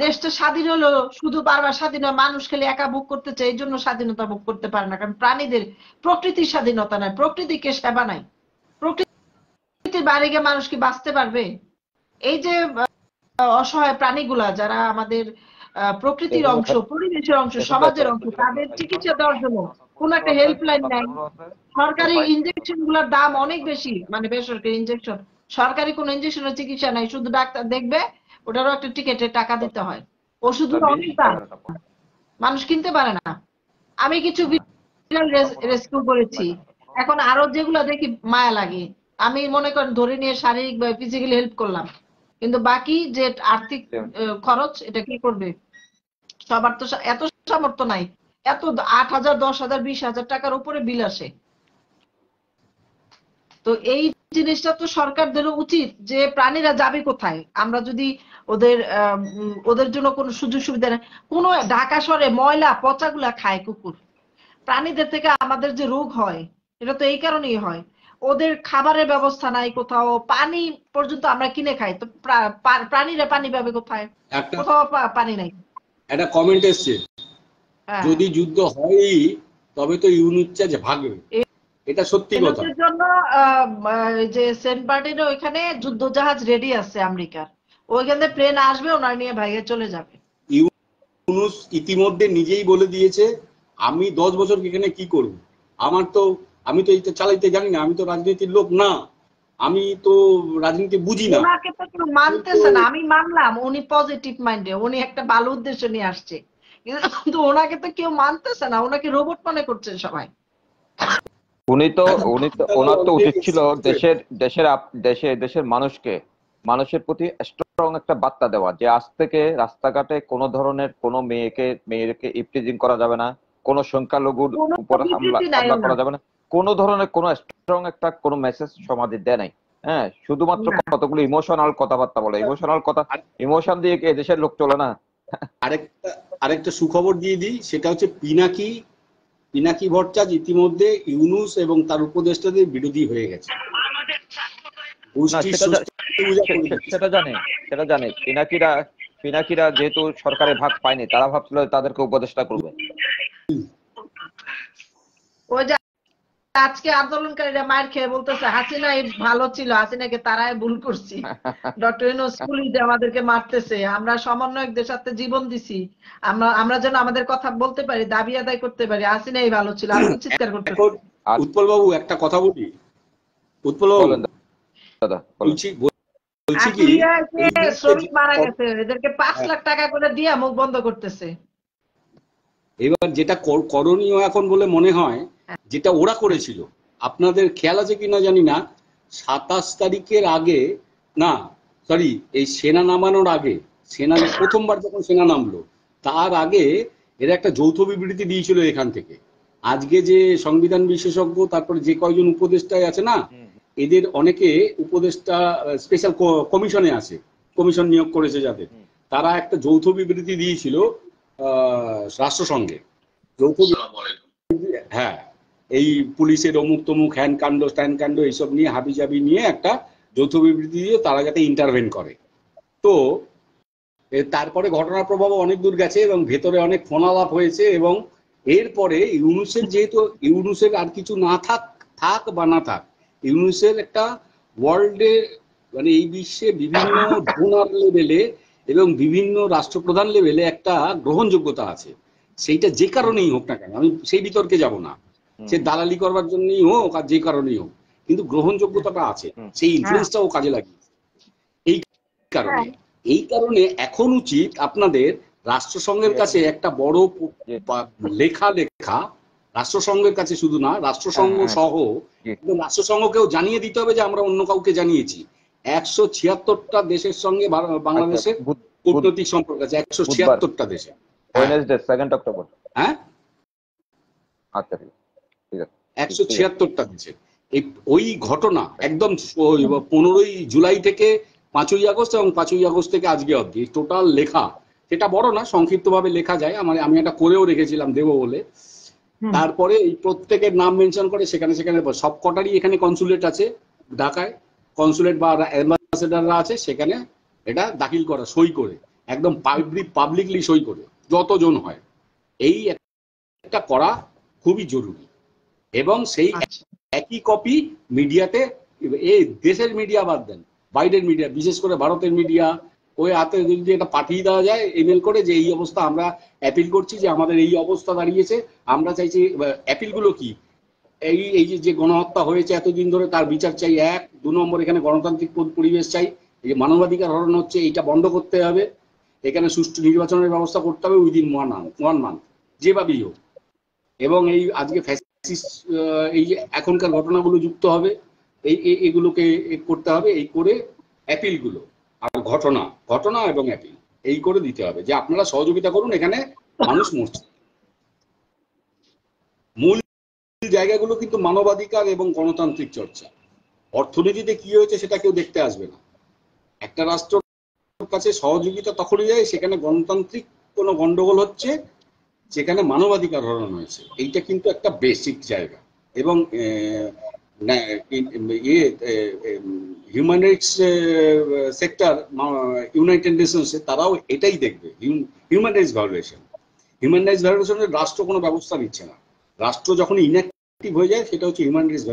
দেশটা স্বাধীন হলো শুধু বারবার স্বাধীন হয়, মানুষ খালি একা ভোগ করতে চায়, এই জন্য স্বাধীনতা ভোগ করতে পারে না। কারণ প্রাণীদের প্রকৃতির স্বাধীনতা নাই, প্রকৃতিকে সেবা নাই। প্রকৃতির বাইরে গিয়ে মানুষ কি বাঁচতে পারবে? এই যে অসহায় প্রাণীগুলা যারা আমাদের প্রকৃতির অংশ, পরিবেশের অংশ, সমাজের অংশ, তাদের চিকিৎসা দেওয়ার জন্য কোন একটা হেল্পলাইন নাই। সরকারি ইনজেকশন গুলোর দাম অনেক বেশি, মানে বেসরকারি ইনজেকশন, সরকারি কোন ইনজেকশনের চিকিৎসা নাই, শুধু ডাক্তার দেখবে, ওটারও একটা টিকেটের টাকা দিতে হয়, ওষুধের অনেক দাম, মানুষ কিনতে পারে না। আমি কিছু বিড়াল রেস্কিউ করেছি, এখন আরো যেগুলো দেখি মায়া লাগে, আমি মনে করেন ধরে নিয়ে শারীরিক বা ফিজিক্যালি হেল্প করলাম, কিন্তু বাকি যে আর্থিক খরচ, এটা কি করবে? সবার তো এত সামর্থ্য নাই, এত 8,000, 10,000, 20,000 টাকার উপরে বিল আসে। তো এই জিনিসটা তো সরকারদের উচিত যে প্রাণীরা যাবে কোথায়, আমরা যদি ওদের জন্য কোনো সুযোগ সুবিধা নেই। কোনো ঢাকা শহরে ময়লা পচাগুলা খায় কুকুর, প্রাণীদের থেকে আমাদের যে রোগ হয় এটা তো এই কারণেই হয়। ওদের খাবারের ব্যবস্থা নাই কোথাও, পানি পর্যন্ত আমরা কিনে খাই, তো প্রাণীরা পানি পাবে কোথায়? কোথাও পানি নাই। একটা কমেন্ট এসছে, যদি যুদ্ধ হয় তবে তো ইউনুস ভাগবে, এটা সত্যি কথা। এর জন্য যে সেন্ট মার্টিনে ওইখানে যুদ্ধ জাহাজ রেডি আছে আমেরিকার, ওইখানে প্লেন আসবে, ওনার নিয়ে ভাইয়ে চলে যাবে। ইউনুস ইতিমধ্যে নিজেই বলে দিয়েছে আমি 10 বছর এখানে কি করব? আমি তো এইটা চালাইতে জানি না, আমি তো রাজনীতির লোক না, আমি তো রাজনীতি বুঝি না। ওনাকে তো কেউ মানতেছে না, আমি মানলাম উনি পজিটিভ মাইন্ডে, উনি একটা ভালো উদ্দেশ্য নিয়ে আসছে, কিন্তু ওনাকে তো কেউ মানতেছে না, ওনাকে রোবট মনে করছে সবাই। উনি তো ওনার তো উচিত ছিল দেশের মানুষের প্রতি স্ট্রং একটা বার্তা দেওয়া, যে আজ থেকে রাস্তাঘাটে কোনো ধরনের কোনো মেয়েকে ইপটিজিং করা যাবে না, কোনো সংখ্যালঘুর কোনো উপর বিবৃতি নাই হামলা ওনার। করা যাবে না, কোনো ধরনের কোনো স্ট্রং একটা কোনো মেসেজ সমাজে দেয় নাই। হ্যাঁ, শুধুমাত্র না। কতগুলো ইমোশনাল কথাবার্তা বলে, ইমোশন দিয়ে কি এদেশের লোক চলে না? আরেকটা সুখবর দিয়ে দিই, সেটা হচ্ছে পিনাকি ভট্টাচার্য ইতিমধ্যে ইউনূস এবং তার উপদেষ্টাদের বিরোধী হয়ে গেছে। না, সেটা জানে পিনাকিরা যেহেতু সরকারের ভাগ পায়নি, তারা ভাবছিল তাদেরকে উপদেষ্টা করবে। ওই যে আজকে আন্দোলনকারীরা মার খেয়ে বলতেছে হাসিনাই ভালো ছিল, হাসিনাকে তারাই ভুল করছি, ডক্টর ইউনূস পুলিশ আমাদেরকে মারতেছে, আমরা সমন্বয়কদের সাথে জীবন দিছি, আমরা যেন আমাদের কথা বলতে পারি, দাবি আদায় করতে পারি, হাসিনাই ভালো ছিল, আজকে চিৎকার করতেছে। উৎপল বাবু একটা কথা বলি, উৎপল বাবু দাদা বলছি কি, শ্রমিক মারা গেছে, এদেরকে 5 লাখ টাকা করে দিয়ে মুখ বন্ধ করতেছে। এবার যেটা করণীয় এখন বলে মনে হয়, যেটা ওরা করেছিল, আপনাদের খেয়াল আছে কিনা জানি না, 27 তারিখের আগে, না সরি, এই সেনা নামানোর আগে, প্রথমবার যখন সেনা নামলো তার আগে এরা একটা যৌথ বিবৃতি দিয়েছিল এখান থেকে। আজকে যে সংবিধান বিশেষজ্ঞ, তারপরে যে কয়জন উপদেষ্টায় আছে না, এদের অনেকে উপদেষ্টা স্পেশাল কমিশনে আছে, কমিশন নিয়োগ করেছে যাদের, তারা একটা যৌথ বিবৃতি দিয়েছিল রাষ্ট্রসংঘে। যৌথ, হ্যাঁ, এই পুলিশের অমুক তমুক হ্যান্ড কাণ্ড স্ট্যান্ড কাণ্ড এইসব নিয়ে হাবিজাবি নিয়ে একটা যৌথ বিবৃতি দিয়ে তারা যাতে ইন্টারভেন করে। তো তারপরে ঘটনার প্রভাব অনেক দূর গেছে এবং ভেতরে অনেক ফোনালাপ হয়েছে, এবং এরপরে ইউনূসের আর কিছু না থাক বা না থাক, ইউনূসের একটা ওয়ার্ল্ডে, মানে এই বিশ্বে বিভিন্ন ডোনার লেভেলে এবং বিভিন্ন রাষ্ট্রপ্রধান লেভেলে একটা গ্রহণযোগ্যতা আছে। সেইটা যে কারণেই হোক না কেন, আমি সেই বিতর্কে যাব না, সে দালালি করবার জন্যই হোক আর যে কারণেই হোক, কিন্তু গ্রহণযোগ্যতাটা আছে, সেই ইনফ্লুয়েন্সটাও কাজে লাগিয়েছে। এই কারণে এখন উচিত আপনাদের রাষ্ট্রসংঘের কাছে একটা বড় লেখা রাষ্ট্রসংঘের কাছে, শুধু না রাষ্ট্রসংঘ সহ রাষ্ট্রসংঘকেও জানিয়ে দিতে হবে যে আমরা অন্য কাউকে জানিয়েছি। 176টা দেশের সঙ্গে বাংলাদেশের কূটনৈতিক সম্পর্ক আছে, 176টা দেশে। Wednesday 2 October. হ্যাঁ, আচ্ছা ঠিক আছে, 176টা দেশে। ওই ঘটনা একদম 15ই জুলাই থেকে 5ই আগস্ট এবং 5ই আগস্ট থেকে আজকে অবধি টোটাল লেখা, সেটা বড় না, সংক্ষিপ্ত ভাবে লেখা যায়, আমি এটা করেও রেখেছিলাম দেব বলে। তারপরে এই প্রত্যেকের নাম মেনশন করে, সেখানে সবকটারই এখানে কনসুলেট আছে, ঢাকায় কনসুলেট বা অ্যাম্বাসেডাররা আছে, সেখানে এটা দাখিল করা, সই করে, একদম পাবলিকলি সই করে, যতজন হয়, এই একটা করা খুবই জরুরি। এবং সেই একই কপি মিডিয়াতে, এই দেশের মিডিয়া বাদ দেন, বাইরের মিডিয়া, বিশেষ করে ভারতের মিডিয়া, ওই হাতে যদি এটা পাঠিয়ে দেওয়া যায় ইমেল করে, যে এই অবস্থা, আমরা অ্যাপিল করছি, যে আমাদের এই অবস্থা দাঁড়িয়েছে, আমরা চাইছি, অ্যাপিলগুলো কি, এই যে গণহত্যা হয়েছে এতদিন ধরে তার বিচার চাই, 1, 2 নম্বর এখানে গণতান্ত্রিক পরিবেশ চাই, এই যে মানবাধিকার হরণ হচ্ছে এইটা বন্ধ করতে হবে, এখানে সুষ্ঠু নির্বাচনের ব্যবস্থা করতে হবে উইদিন 1 মান্থ, যেভাবেই হোক, এবং এই আজকে এই যে এখনকার ঘটনাগুলো যুক্ত হবে, এগুলোকে করতে হবে, এই করে অ্যাপিলগুলো, আর ঘটনা এবং অ্যাপিল এই করে দিতে হবে, যে আপনারা সহযোগিতা করুন, এখানে মানুষ মরছে। মূল জায়গাগুলো কিন্তু মানবাধিকার এবং গণতান্ত্রিক চর্চা। অর্থনীতিতে কি হয়েছে সেটা কেউ দেখতে আসবে না। একটা রাষ্ট্রের কাছে সহযোগিতা তখনই যায় সেখানে গণতান্ত্রিক কোনো গন্ডগোল হচ্ছে, যেখানে মানবাধিকার হরণ হয়েছে। এইটা কিন্তু একটা বেসিক জায়গা। এবং হিউম্যান রাইটস সেক্টর ইউনাইটেড নেশনসে তারাও এটাই দেখবে, হিউম্যান রাইটস ভায়োলেশনের রাষ্ট্র কোনো ব্যবস্থা নিচ্ছে না। রাষ্ট্র যখন ইনঅ্যাক্টিভ হয়ে যায়, সেটা হচ্ছে হিউম্যান রাইটস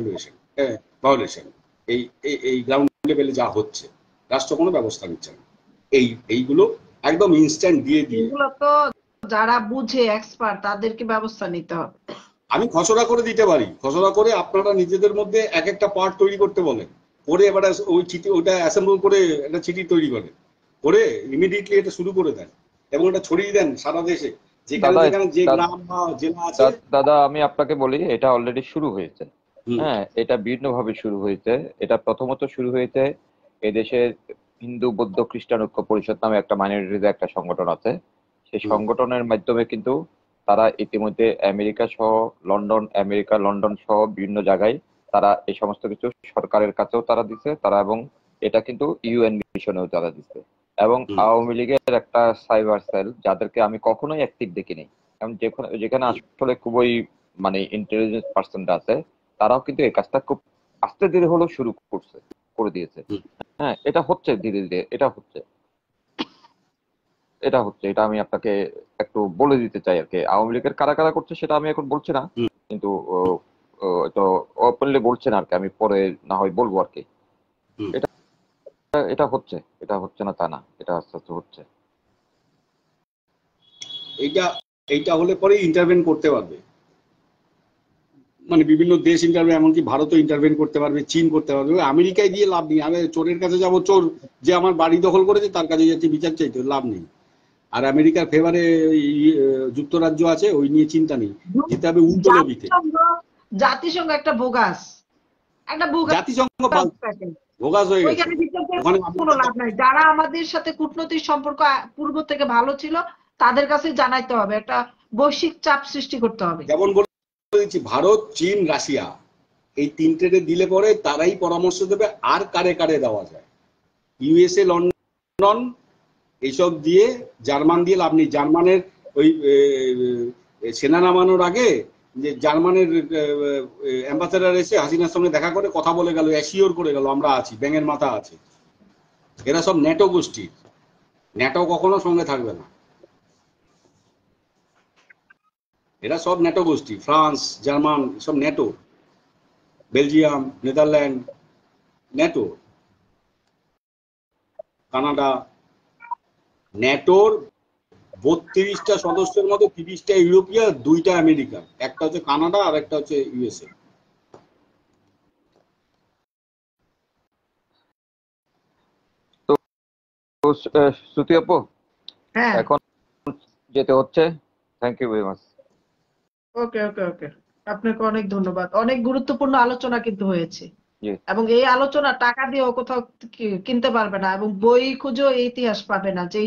ভায়োলেশন। এই গ্রাউন্ড লেভেলে যা হচ্ছে, রাষ্ট্র কোনো ব্যবস্থা নিচ্ছে না। এইগুলো একদম ইনস্ট্যান্ট দিয়ে এগুলো তো যারা বুঝে এক্সপার্ট তাদেরকে ব্যবস্থা নিতে হবে। আমি খসড়া করে দিতে পারি, খসড়া করে আপনারা নিজেদের মধ্যে এক একটা পার্ট তৈরি করতে বলেন, করে এবার ওই চিঠি ওটা অ্যাসেম্বল করে একটা চিঠি তৈরি করেন, করে ইমিডিয়েটলি এটা শুরু করে দেন এবং এটা ছড়িয়ে দেন সারা দেশে, যেখানে দাদা যেখানে যে গ্রাম বা জেলা আছে। দাদা আমি আপনাকে বলি, এটা অলরেডি শুরু হয়েছে। হ্যাঁ, এটা বিভিন্ন ভাবে শুরু হয়েছে। এটা প্রথমত শুরু হয়েছে এদেশের হিন্দু বৌদ্ধ খ্রিস্টান ঐক্য পরিষদ নামে একটা মাইনরিটির একটা সংগঠন আছে। সেই সংগঠনের মাধ্যমে কিন্তু তারা ইতিমধ্যে লন্ডন সহ বিভিন্ন জায়গায় তারা এই সমস্ত কিছু সরকারের কাছেও তারা দিছে তারা, এবং এটা কিন্তু ইউএন মিশনেও তারা দিছে। এবং আওয়ামী লীগের একটা সাইবার সেল, যাদেরকে আমি কখনোই অ্যাক্টিভ দেখিনি, কারণ যেখানে আসলে খুবই মানে ইন্টেলিজেন্স পার্সনটা আছে, তারাও কিন্তু এই কাজটা খুব আস্তে ধীরে হলেও শুরু করে দিয়েছে। হ্যাঁ, এটা হচ্ছে ধীরে ধীরে, এটা হচ্ছে এটা আমি আপনাকে একটু বলে দিতে চাই আর কি। আওয়ামী লীগের কারা কারা করছে সেটা আমি এখন বলছি না, কিন্তু তো ওপেনলি বলছে না আর কি, আমি পরে না হয় বলবো আর কি। এটা এটা হচ্ছে না তা না, এটা আস্তে আস্তে হচ্ছে। এইটা হলে পরে ইন্টারভেন করতে পারবে, মানে বিভিন্ন দেশ ইন্টারভেন, এমনকি ভারতও ইন্টারভেন করতে পারবে, চীন করতে পারবে। আমেরিকায় গিয়ে লাভ নেই, আমি চোরের কাছে যাবো, চোর যে আমার বাড়ি দখল করেছে তার কাছে যাচ্ছি বিচার চাইতে, লাভ নেই। আর আমেরিকার ফেভারে যুক্তরাজ্য আছে, ওই নিয়ে চিন্তা নেই, যেতে হবে উল্টো লবিতে। জাতিসংঘ একটা বোগাস জাতিসংঘ ভোগাস হয়ে গেছে, ওখানে কোনো লাভ নাই। যারা আমাদের সাথে কূটনৈতিক সম্পর্ক পূর্ব থেকে ভালো ছিল তাদের কাছে জানাইতে হবে, একটা বৈশ্বিক চাপ সৃষ্টি করতে হবে। যেমন বলে দিচ্ছি, ভারত চীন রাশিয়া এই তিনটে দিলে পরে তারাই পরামর্শ দেবে আর কারে কারে দেওয়া যায়। ইউএসএ লন্ডন এইসব দিয়ে, জার্মান দিয়ে লাভ নেই। জার্মানের ওই সেনা নামানোর আগে যে জার্মানের অ্যাম্বাসেডার এসে হাসিনার সঙ্গে দেখা করে কথা বলে গেল, অ্যাসিওর করে গেল আমরা আছি, ব্যাঙের মাথা আছে। এরা সব ন্যাটো গোষ্ঠীর, ন্যাটো কখনো সঙ্গে থাকবে না, এরা সব ন্যাটো গোষ্ঠী। ফ্রান্স জার্মান সব NATO, Belgium Netherland NATO, Canada. ন্যাটোর 32টা সদস্যের মধ্যে 30টা ইউরোপীয়, 2টা আমেরিকা, একটা হচ্ছে কানাডা আর একটা হচ্ছে ইউএসএ। তো শ্রুতি আপু, হ্যাঁ, এখন যেতে হচ্ছে। Thank you very much. Okay okay okay, আপনাকে অনেক ধন্যবাদ। অনেক গুরুত্বপূর্ণ আলোচনা কিন্তু হয়েছে, জি, এবং এই আলোচনা টাকা দিয়েও কোথাও কিনতে পারবে না, এবং বই খুঁজেও এই ইতিহাস পাবে না। যে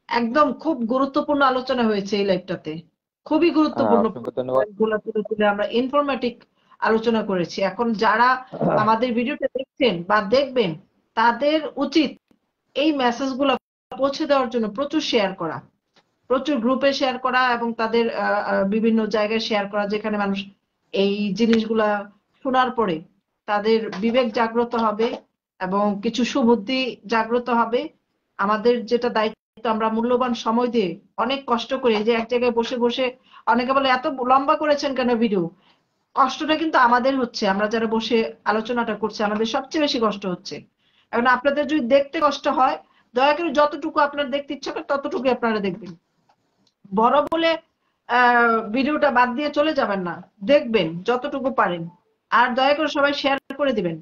একদম খুব গুরুত্বপূর্ণ আলোচনা হয়েছে এই লাইভটাতে, খুবই গুরুত্বপূর্ণ অসংখ্য ধন্যবাদ। গুলা তুলে তুলে আমরা ইনফরমেটিভ আলোচনা করেছি। এখন যারা আমাদের ভিডিওটা দেখছেন বা দেখবেন, তাদের উচিত এই মেসেজ গুলা পৌঁছে দেওয়ার জন্য প্রচুর শেয়ার করা, প্রচুর গ্রুপে শেয়ার করা, এবং তাদের বিভিন্ন জায়গায় শেয়ার করা, যেখানে মানুষ এই জিনিসগুলা শোনার পরে তাদের বিবেক জাগ্রত হবে এবং কিছু সুবুদ্ধি জাগ্রত হবে। আমাদের যেটা দায়িত্ব, আমরা মূল্যবান সময় দিয়ে অনেক কষ্ট করে, এই যে এক জায়গায় বসে বসে অনেকে বলে এত লম্বা করেছেন কেন ভিডিও, কষ্টটা কিন্তু আমাদের হচ্ছে। আমরা যারা বসে আলোচনাটা করছি, আমাদের সবচেয়ে বেশি কষ্ট হচ্ছে। এখন আপনাদের যদি দেখতে কষ্ট হয়, দয়া করে যতটুকু আপনার দেখতে ইচ্ছা করে ততটুকু আপনারা দেখবেন। বড় বলে ভিডিওটা বাদ দিয়ে চলে যাবেন না, দেখবেন যতটুকু পারেন। আর দয়া করে সবাই শেয়ার করে দিবেন,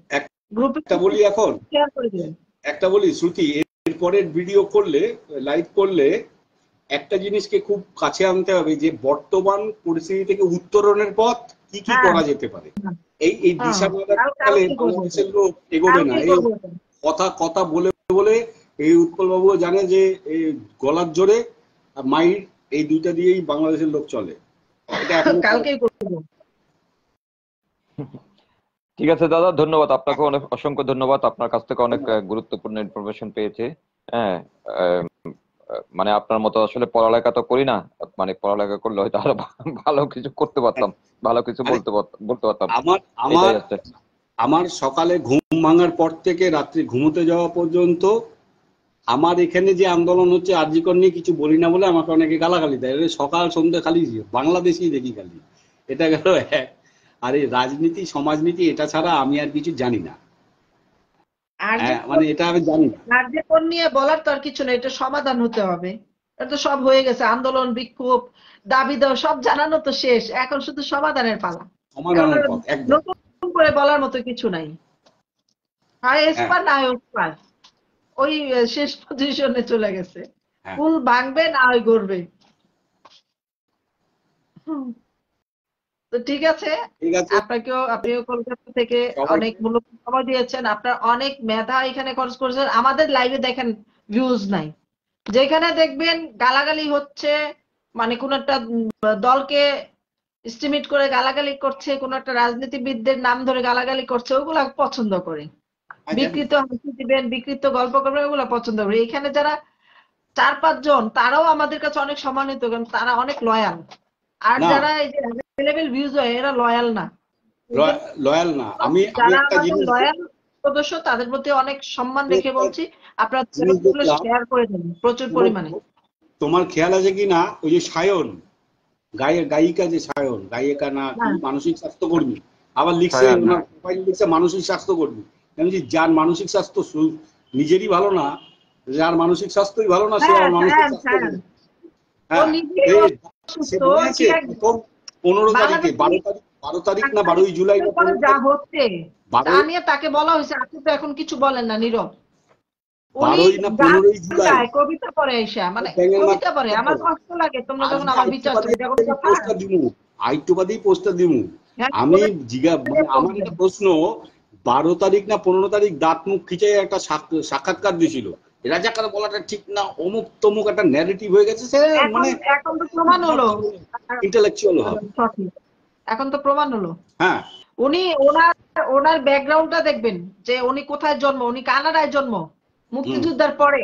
গ্রুপে বলি এখন শেয়ার করে দিবেন। একটা বলি শ্রুতি, এরপরের ভিডিও করলে, লাইভ করলে একটা জিনিসকে খুব কাছে আনতে হবে, যে বর্তমান পরিস্থিতি থেকে উত্তরণের পথ কি কি করা যেতে পারে। এই দিশা না দেখালে বাংলাদেশের লোক এগোবে না। এই কথা বলে বলে এই উৎপল বাবু জানে যে এই গলার জোরে আর মাইর, এই দুইটা দিয়েই বাংলাদেশের লোক চলে। এটা কালকেই করব। ঠিক আছে দাদা, ধন্যবাদ আপনাকে, অনেক অসংখ্য ধন্যবাদ। আপনার কাছ থেকে অনেক গুরুত্বপূর্ণ ইনফরমেশন পেয়েছি। হ্যাঁ, মানে আপনার মতো আসলে পড়ালেখা তো করি না, মানে পড়ালেখা করলে হয়তো আরো ভালো কিছু করতে পারতাম, ভালো কিছু বলতে পারতাম। আমার সকালে ঘুম ভাঙার পর থেকে রাত্রি ঘুমোতে যাওয়া পর্যন্ত আমার এখানে যে আন্দোলন হচ্ছে আরজি কর নিয়ে, কিছু বলি না বলে আমাকে অনেকে গালাগালি দেয়। সকাল সন্ধ্যা খালি বাংলাদেশই দেখি খালি। এটা গেল এক। আর এই রাজনীতি সমাজনীতি এটা ছাড়া আমি আর কিছু জানি না, মানে এটা আমি জানি না। আরজি কর নিয়ে বলার তো আর কিছু না, এটা সমাধান হতে হবে। এটা তো সব হয়ে গেছে, আন্দোলন বিক্ষোভ দাবি দেওয়া সব জানানো তো শেষ, এখন শুধু সমাধানের পালা। এখন সমাধানের আর পথ একদম। নতুন করে বলার মতো কিছু নাই, হয় হ্যাঁ এসপার না হয় ওসপার, ওই শেষ পজিশনে চলে গেছে, হ্যাঁ কুল ভাঙবে না হয় গড়বে। হুম, তো ঠিক আছে, ঠিক আছে। আপনিও কলকাতা থেকে অনেক সবাইকে মূল্যবান সময় দিয়েছেন, আপনার অনেক মেধা এখানে খরচ করেছেন। আমাদের লাইভে দেখেন ভিউজ নাই, যেখানে দেখবেন গালাগালি হচ্ছে, মানে কোন একটা দলকে এস্টিমেট করে গালাগালি করছে, কোন একটা রাজনীতিবিদদের নাম ধরে গালাগালি করছে, ওগুলা পছন্দ করে। জানি। বিকৃত হাসি দিবেন, বিকৃত গল্প করবেন, ওগুলা পছন্দ করে। এখানে যারা 4-5 জন, তারাও আমাদের কাছে অনেক সম্মানিত, কারণ তারা অনেক লয়াল। আর না, যারা এই যে লেভেল ভিউজ হয়, এরা লয়াল না। এই জন্য লয়াল না। আমি আমি যারা একটা আমাদের জিনিস লয়াল সদস্য, তাদের প্রতি অনেক সম্মান আমি রেখে একটা বলছি, আপনারা জিনিস দেখলাম। শেয়ার করে দেন প্রচুর তোমার পরিমাণে। তোমার খেয়াল আছে কি না, ওই যে সায়ন, গায়িকা যে সায়ন, গায়িকা না কি, হ্যাঁ মানসিক স্বাস্থ্যকর্মী, আবার লিখছে সায়ান, ওনার প্রোফাইল লিখছে মানসিক স্বাস্থ্যকর্মী। আমি বলছি, যার মানসিক স্বাস্থ্য নিজেরই ভালো না, যার মানসিক স্বাস্থ্যই ভালো না, সে হ্যাঁ আবার মানসিক সায়ান স্বাস্থ্য সায়ান করবে। ও হ্যাঁ, নিজেই এই সে অসুস্থ, মনে ওর আছে কি এক প্রথম 15 তারিখে, বাংলাদেশে 12 তারিখ না সাংবাদিক 12ই জুলাই না পরে 15 যা তারিখ, হচ্ছে, তা 12 নিয়ে তাকে বলা হয়েছে, আপনি তো এখন কিছু বলেন না, নীরব। উনি 12ই না গান 15ই জুলাই, গায়, কবিতা পড়ে, এসে মানে ব্যাঙের কবিতা পড়ে। মাথা আমার পড়ে। কষ্ট লাগে তোমরা যখন আজকে আমার আরেকটু বিচার বাদে করো, এটা কোনো কথা? পোস্টটা দিমু, আরেকটু বাদেই পোস্টটা দিমু। হ্যাঁ, আমি করে মানে post আমার দেন। একটা প্রশ্ন, 12 তারিখ না 15 তারিখ দাঁত মুখ খিচে একটা সাক্ষাৎকার দিয়েছিল, রাজাকার বলাটা ঠিক না, অমুক তমুক একটা ন্যারেটিভ হয়ে গেছে। সে এখন মানে এখন তো কি প্রমাণ হলো, কথা বলে, ইন্টেলেকচুয়াল ভাব। সঠিক। এখন তো প্রমাণ হলো। হ্যাঁ উনি ওনার ওনার ব্যাকগ্রাউন্ডটা দেখবেন, যে উনি কোথায় জন্ম। উনি কানাডায় জন্ম, হুম মুক্তিযুদ্ধের পরে।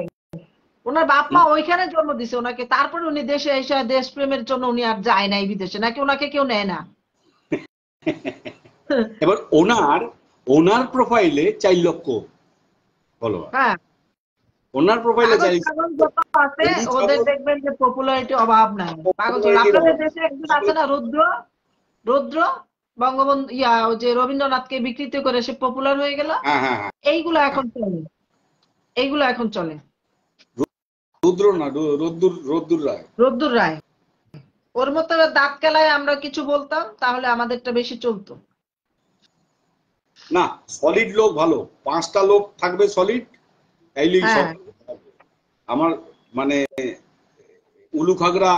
ওনার বাপ মা হুম। ওইখানে জন্ম দিছে ওনাকে, তারপরে উনি দেশে এসে দেশপ্রেমের জন্য উনি আর যায় নাই বিদেশে, নাকি ওনাকে কেউ নেয় না? এবার ওনার ওনার প্রোফাইলে 4 লক্ষ ফলোয়ার, হ্যাঁ, ওনার প্রোফাইলে পাগল ছাগল যত আছে, গরু ওদের ছাগল দেখবেন যে পপুলারিটি অভাব নাই। পাগল ছাগল, পপুলারিটির আপনাদের অভাব। দেশে একজন আছে তারপরে না, রুদ্র, রুদ্র বঙ্গবন্ধু ওই যে রবীন্দ্রনাথকে বিকৃত করে সে পপুলার হয়ে গেল। হ্যাঁ হ্যাঁ হ্যাঁ এইগুলো হ্যাঁ। এখন চলে, এইগুলো এখন চলে। রুদ্র না, রোদ্দুর রায়। রোদ্দুর রায়, ওর মতো দাঁত কেলায় আমরা কিছু বলতাম, তাহলে আমাদেরটা বেশি চলতো। না, সলিড লোক ভালো, 5টা লোক থাকবে সলিড, এইলেই সব হ্যাঁ হবে। আমার মানে উলু খাগড়া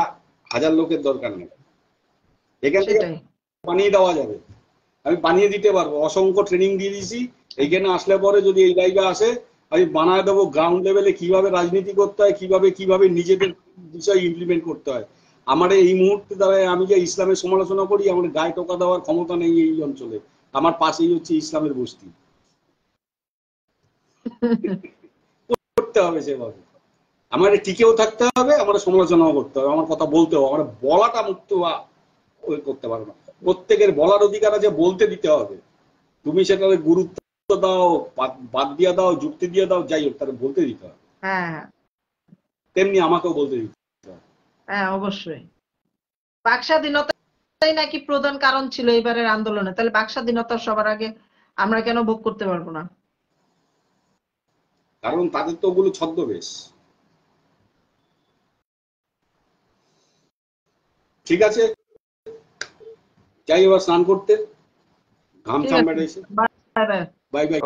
1000 লোকের দরকার নেই, এখান থেকে সেটাই। বানিয়ে দেওয়া যাবে। আমি বানিয়ে দিতে পারবো, অসংখ্য ট্রেনিং দিয়ে দিয়েছি। এইখানে আসলে পরে যদি এই জায়গা আসে, আমি বানায় দেবো গ্রাউন্ড লেভেলে কিভাবে রাজনীতি করতে হয়, কিভাবে কিভাবে নিজেদের বিষয় ইমপ্লিমেন্ট করতে হয়। আমার এই মুহূর্তে দাঁড়ায় আমি যে ইসলামের সমালোচনা করি, আমার গায়ে টোকা দেওয়ার ক্ষমতা নেই এই অঞ্চলে। আমার পাশেই হচ্ছে ইসলামের বস্তি, করতে হবে সেভাবে। আমার টিকেও থাকতে হবে, আমার সমালোচনাও করতে হবে, আমার কথা বলতে হবে, আমার বলাটা মুক্ত ওই করতে পারবো না। প্রত্যেকের বলার অধিকার আছে, বলতে দিতে হবে। তুমি সেটা গুরুত্ব দাও, বাদ দিয়ে দাও, যুক্তি দিয়ে দাও, যাই হোক, তাহলে বলতে দিতে হবে। হ্যাঁ হ্যাঁ তেমনি আমাকেও বলতে দিতে হবে। হ্যাঁ, অবশ্যই। বাক স্বাধীনতাই নাকি প্রধান কারণ ছিল এবারের আন্দোলনে, তাহলে বাক স্বাধীনতা সবার আগে আমরা কেন ভোগ করতে পারবো না? কারণ তাদের তো ওগুলো ছদ্মবেশ। ঠিক আছে, যাই এবার স্নান করতে, ঘাম ঠিক চাম আছে, বেড়েছে। Bye bye. Bye bye.